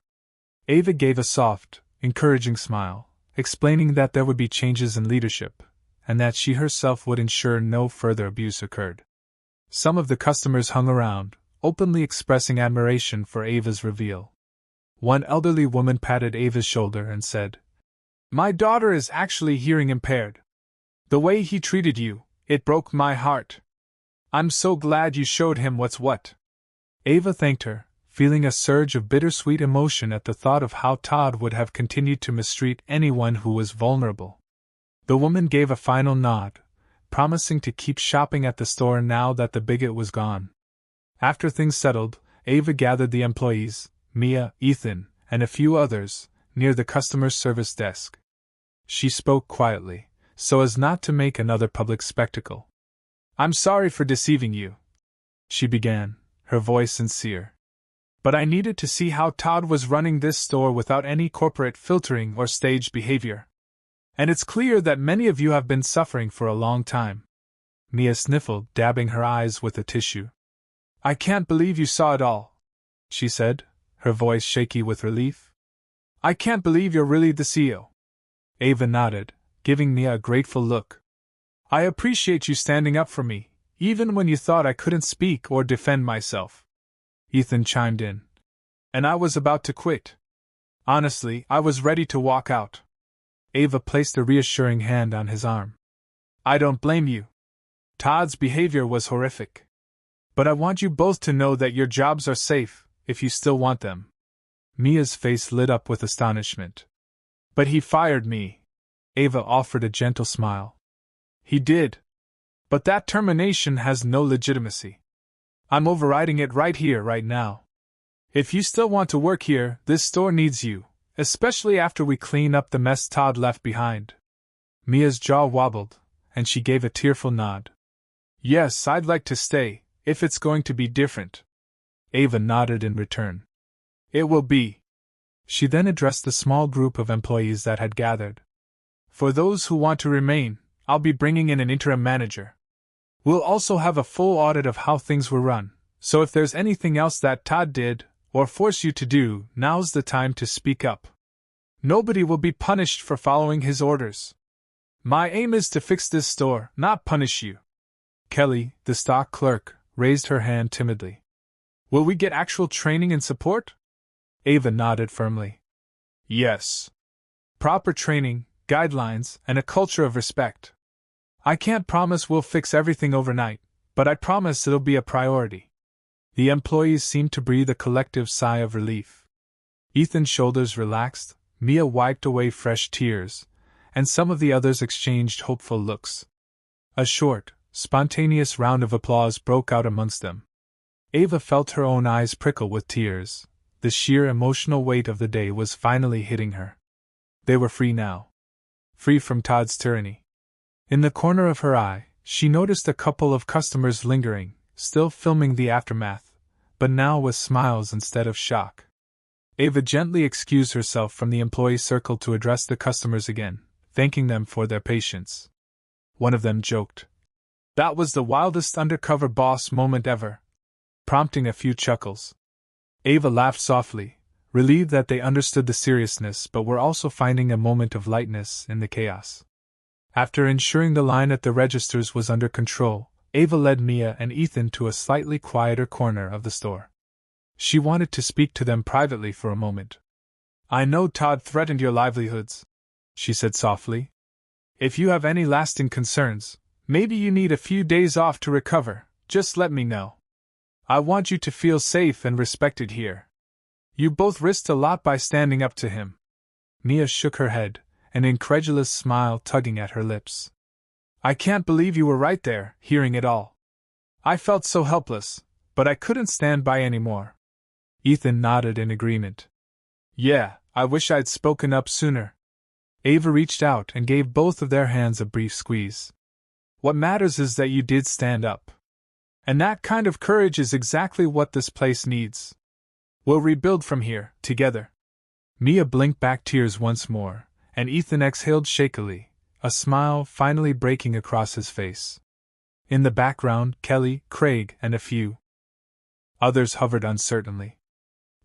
Ava gave a soft, encouraging smile, explaining that there would be changes in leadership, and that she herself would ensure no further abuse occurred. Some of the customers hung around, openly expressing admiration for Ava's reveal. One elderly woman patted Ava's shoulder and said, "My daughter is actually hearing impaired. The way he treated you, it broke my heart. I'm so glad you showed him what's what." Ava thanked her, feeling a surge of bittersweet emotion at the thought of how Todd would have continued to mistreat anyone who was vulnerable. The woman gave a final nod, promising to keep shopping at the store now that the bigot was gone. After things settled, Ava gathered the employees, Mia, Ethan, and a few others, near the customer service desk. She spoke quietly, so as not to make another public spectacle. "I'm sorry for deceiving you," she began, her voice sincere. "But I needed to see how Todd was running this store without any corporate filtering or staged behavior. And it's clear that many of you have been suffering for a long time." Mia sniffled, dabbing her eyes with a tissue. "I can't believe you saw it all," she said, her voice shaky with relief. "I can't believe you're really the CEO." Ava nodded, giving Mia a grateful look. "I appreciate you standing up for me, even when you thought I couldn't speak or defend myself." Ethan chimed in. "And I was about to quit. Honestly, I was ready to walk out." Ava placed a reassuring hand on his arm. "I don't blame you. Todd's behavior was horrific. But I want you both to know that your jobs are safe, if you still want them." Mia's face lit up with astonishment. "But he fired me." Ava offered a gentle smile. He did. But that termination has no legitimacy. I'm overriding it right here, right now. If you still want to work here, this store needs you, especially after we clean up the mess Todd left behind. Mia's jaw wobbled, and she gave a tearful nod. Yes, I'd like to stay, if it's going to be different. Ava nodded in return. It will be. She then addressed the small group of employees that had gathered. For those who want to remain, I'll be bringing in an interim manager. We'll also have a full audit of how things were run, so if there's anything else that Todd did, or forced you to do, now's the time to speak up. Nobody will be punished for following his orders. My aim is to fix this store, not punish you. Kelly, the stock clerk, raised her hand timidly. Will we get actual training and support? Ava nodded firmly. Yes. Proper training, guidelines, and a culture of respect. I can't promise we'll fix everything overnight, but I promise it'll be a priority. The employees seemed to breathe a collective sigh of relief. Ethan's shoulders relaxed, Mia wiped away fresh tears, and some of the others exchanged hopeful looks. A short, spontaneous round of applause broke out amongst them. Ava felt her own eyes prickle with tears. The sheer emotional weight of the day was finally hitting her. They were free now. Free from Todd's tyranny. In the corner of her eye, she noticed a couple of customers lingering, still filming the aftermath, but now with smiles instead of shock. Ava gently excused herself from the employee circle to address the customers again, thanking them for their patience. One of them joked, "That was the wildest undercover boss moment ever," prompting a few chuckles. Ava laughed softly, relieved that they understood the seriousness but were also finding a moment of lightness in the chaos. After ensuring the line at the registers was under control, Ava led Mia and Ethan to a slightly quieter corner of the store. She wanted to speak to them privately for a moment. "I know Todd threatened your livelihoods," she said softly. "If you have any lasting concerns, maybe you need a few days off to recover, just let me know. I want you to feel safe and respected here. You both risked a lot by standing up to him." Mia shook her head, an incredulous smile tugging at her lips. "I can't believe you were right there, hearing it all. I felt so helpless, but I couldn't stand by anymore." Ethan nodded in agreement. "Yeah, I wish I'd spoken up sooner." Ava reached out and gave both of their hands a brief squeeze. "What matters is that you did stand up. And that kind of courage is exactly what this place needs. We'll rebuild from here, together." Mia blinked back tears once more, and Ethan exhaled shakily, a smile finally breaking across his face. In the background, Kelly, Craig, and a few others hovered uncertainly.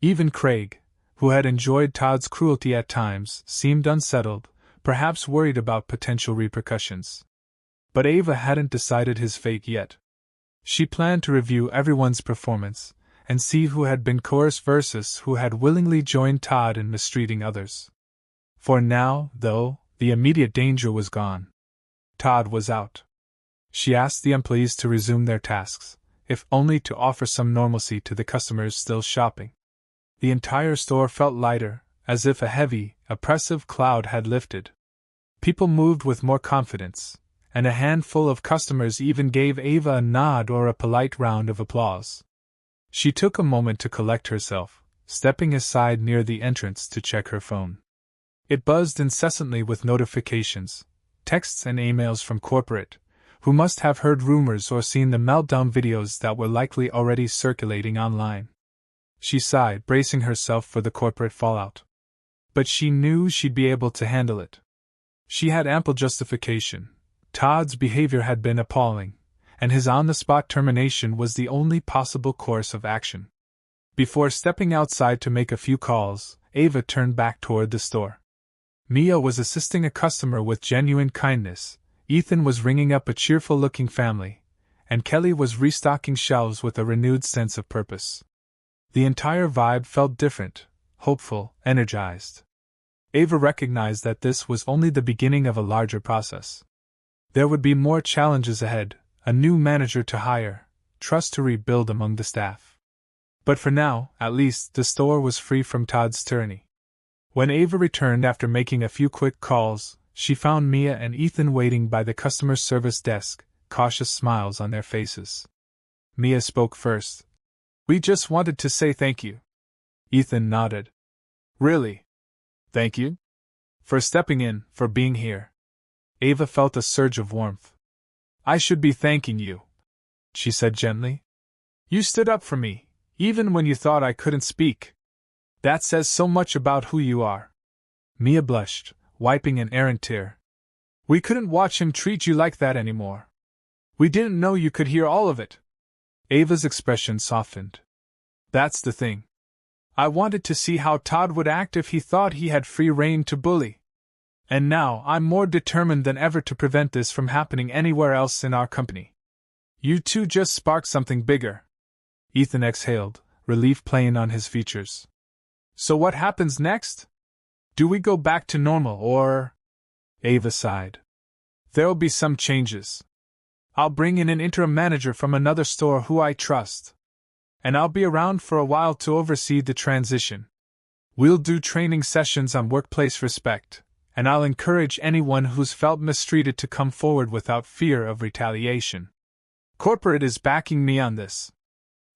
Even Craig, who had enjoyed Todd's cruelty at times, seemed unsettled, perhaps worried about potential repercussions. But Ava hadn't decided his fate yet. She planned to review everyone's performance, and see who had been coerced versus who had willingly joined Todd in mistreating others. For now, though, the immediate danger was gone. Todd was out. She asked the employees to resume their tasks, if only to offer some normalcy to the customers still shopping. The entire store felt lighter, as if a heavy, oppressive cloud had lifted. People moved with more confidence, and a handful of customers even gave Ava a nod or a polite round of applause. She took a moment to collect herself, stepping aside near the entrance to check her phone. It buzzed incessantly with notifications, texts and emails from corporate, who must have heard rumors or seen the meltdown videos that were likely already circulating online. She sighed, bracing herself for the corporate fallout. But she knew she'd be able to handle it. She had ample justification. Todd's behavior had been appalling, and his on-the-spot termination was the only possible course of action. Before stepping outside to make a few calls, Ava turned back toward the store. Mia was assisting a customer with genuine kindness, Ethan was ringing up a cheerful-looking family, and Kelly was restocking shelves with a renewed sense of purpose. The entire vibe felt different, hopeful, energized. Ava recognized that this was only the beginning of a larger process. There would be more challenges ahead, a new manager to hire, trust to rebuild among the staff. But for now, at least, the store was free from Todd's tyranny. When Ava returned after making a few quick calls, she found Mia and Ethan waiting by the customer service desk, cautious smiles on their faces. Mia spoke first. "We just wanted to say thank you." Ethan nodded. "Really? Thank you? For stepping in, for being here." Ava felt a surge of warmth. "I should be thanking you," she said gently. "You stood up for me, even when you thought I couldn't speak. That says so much about who you are." Mia blushed, wiping an errant tear. "We couldn't watch him treat you like that anymore. We didn't know you could hear all of it." Ava's expression softened. "That's the thing. I wanted to see how Todd would act if he thought he had free rein to bully. And now I'm more determined than ever to prevent this from happening anywhere else in our company. You two just sparked something bigger." Ethan exhaled, relief playing on his features. "So what happens next? Do we go back to normal or—" Ava sighed. "There'll be some changes. I'll bring in an interim manager from another store who I trust. And I'll be around for a while to oversee the transition. We'll do training sessions on workplace respect, and I'll encourage anyone who's felt mistreated to come forward without fear of retaliation. Corporate is backing me on this."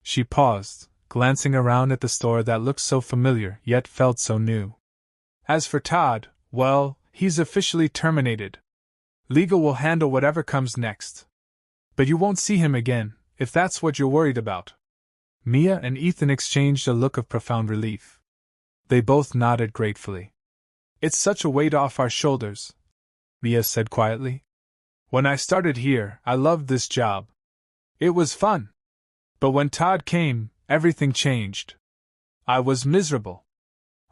She paused, glancing around at the store that looked so familiar yet felt so new. "As for Todd, well, he's officially terminated. Legal will handle whatever comes next. But you won't see him again, if that's what you're worried about." Mia and Ethan exchanged a look of profound relief. They both nodded gratefully. "It's such a weight off our shoulders," Mia said quietly. "When I started here, I loved this job. It was fun. But when Todd came, everything changed. I was miserable.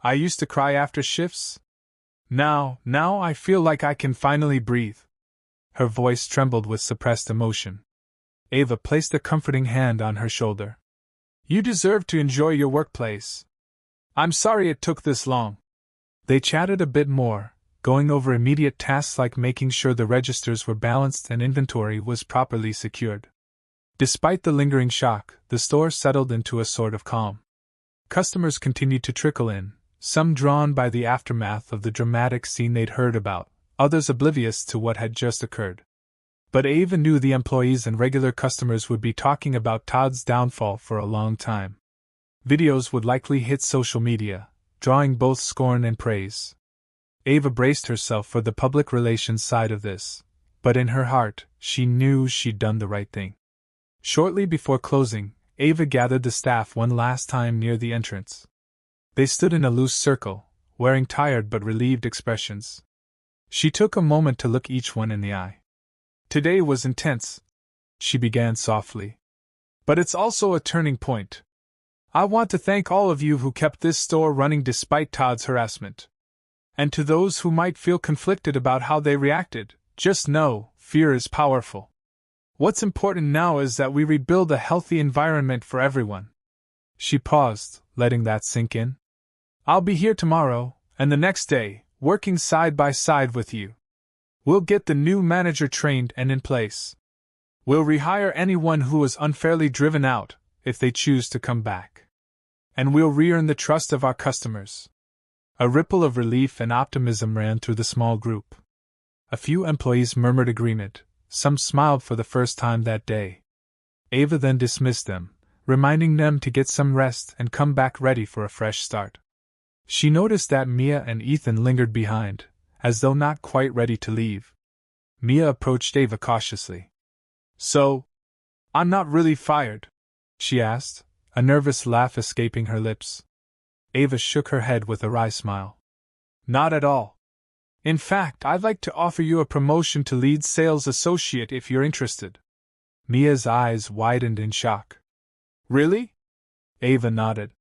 I used to cry after shifts. Now I feel like I can finally breathe." Her voice trembled with suppressed emotion. Ava placed a comforting hand on her shoulder. "You deserve to enjoy your workplace. I'm sorry it took this long." They chatted a bit more, going over immediate tasks like making sure the registers were balanced and inventory was properly secured. Despite the lingering shock, the store settled into a sort of calm. Customers continued to trickle in, some drawn by the aftermath of the dramatic scene they'd heard about, others oblivious to what had just occurred. But Ava knew the employees and regular customers would be talking about Todd's downfall for a long time. Videos would likely hit social media, drawing both scorn and praise. Ava braced herself for the public relations side of this, but in her heart, she knew she'd done the right thing. Shortly before closing, Ava gathered the staff one last time near the entrance. They stood in a loose circle, wearing tired but relieved expressions. She took a moment to look each one in the eye. "Today was intense," she began softly. "But it's also a turning point. I want to thank all of you who kept this store running despite Todd's harassment. And to those who might feel conflicted about how they reacted, just know, fear is powerful. What's important now is that we rebuild a healthy environment for everyone." She paused, letting that sink in. "I'll be here tomorrow, and the next day, working side by side with you. We'll get the new manager trained and in place. We'll rehire anyone who was unfairly driven out, if they choose to come back. And we'll re-earn the trust of our customers." A ripple of relief and optimism ran through the small group. A few employees murmured agreement. Some smiled for the first time that day. Ava then dismissed them, reminding them to get some rest and come back ready for a fresh start. She noticed that Mia and Ethan lingered behind, as though not quite ready to leave. Mia approached Ava cautiously. "So, I'm not really fired?" she asked, a nervous laugh escaping her lips. Ava shook her head with a wry smile. "Not at all. In fact, I'd like to offer you a promotion to lead sales associate if you're interested." Mia's eyes widened in shock. "Really?" Ava nodded.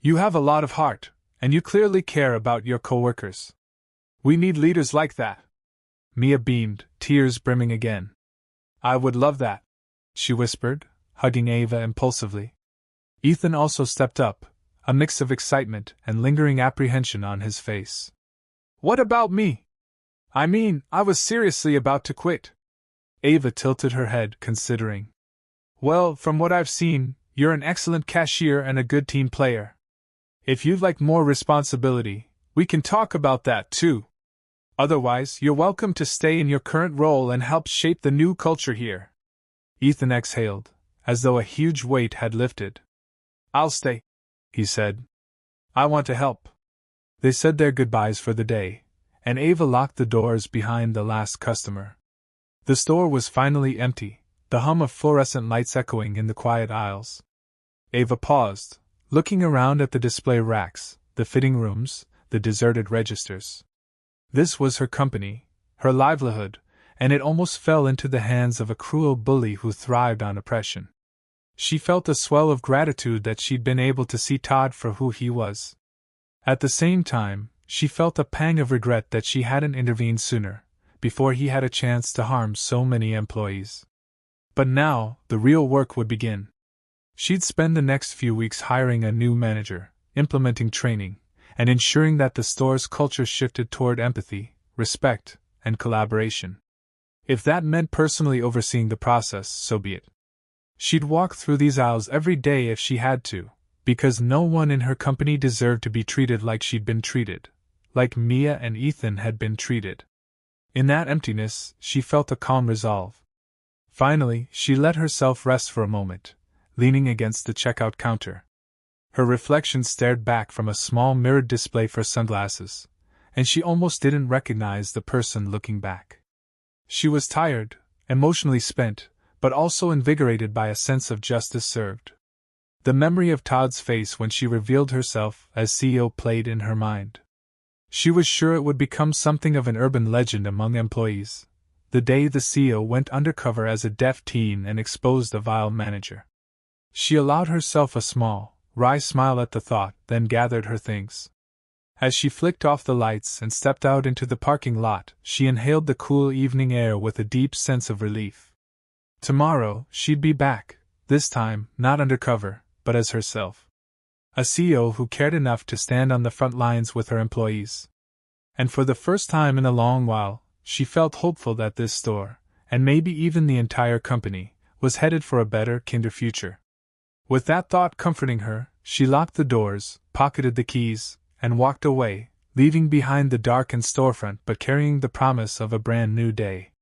"You have a lot of heart, and you clearly care about your coworkers. We need leaders like that." Mia beamed, tears brimming again. "I would love that," she whispered, hugging Ava impulsively. Ethan also stepped up, a mix of excitement and lingering apprehension on his face. "What about me? I mean, I was seriously about to quit." Ava tilted her head, considering. "Well, from what I've seen, you're an excellent cashier and a good team player. If you'd like more responsibility, we can talk about that too." Otherwise, you're welcome to stay in your current role and help shape the new culture here. Ethan exhaled, as though a huge weight had lifted. I'll stay, he said. I want to help. They said their goodbyes for the day, and Ava locked the doors behind the last customer. The store was finally empty, the hum of fluorescent lights echoing in the quiet aisles. Ava paused, looking around at the display racks, the fitting rooms, the deserted registers. This was her company, her livelihood, and it almost fell into the hands of a cruel bully who thrived on oppression. She felt a swell of gratitude that she'd been able to see Todd for who he was. At the same time, she felt a pang of regret that she hadn't intervened sooner, before he had a chance to harm so many employees. But now, the real work would begin. She'd spend the next few weeks hiring a new manager, implementing training, and ensuring that the store's culture shifted toward empathy, respect, and collaboration. If that meant personally overseeing the process, so be it. She'd walk through these aisles every day if she had to, because no one in her company deserved to be treated like she'd been treated, like Mia and Ethan had been treated. In that emptiness, she felt a calm resolve. Finally, she let herself rest for a moment, leaning against the checkout counter. Her reflection stared back from a small mirrored display for sunglasses, and she almost didn't recognize the person looking back. She was tired, emotionally spent, but also invigorated by a sense of justice served. The memory of Todd's face when she revealed herself as CEO played in her mind. She was sure it would become something of an urban legend among employees, the day the CEO went undercover as a deaf teen and exposed a vile manager. She allowed herself a small, wry smile at the thought, then gathered her things. As she flicked off the lights and stepped out into the parking lot, she inhaled the cool evening air with a deep sense of relief. Tomorrow, she'd be back, this time, not undercover, but as herself. A CEO who cared enough to stand on the front lines with her employees. And for the first time in a long while, she felt hopeful that this store, and maybe even the entire company, was headed for a better, kinder future. With that thought comforting her, she locked the doors, pocketed the keys, and walked away, leaving behind the darkened storefront but carrying the promise of a brand new day.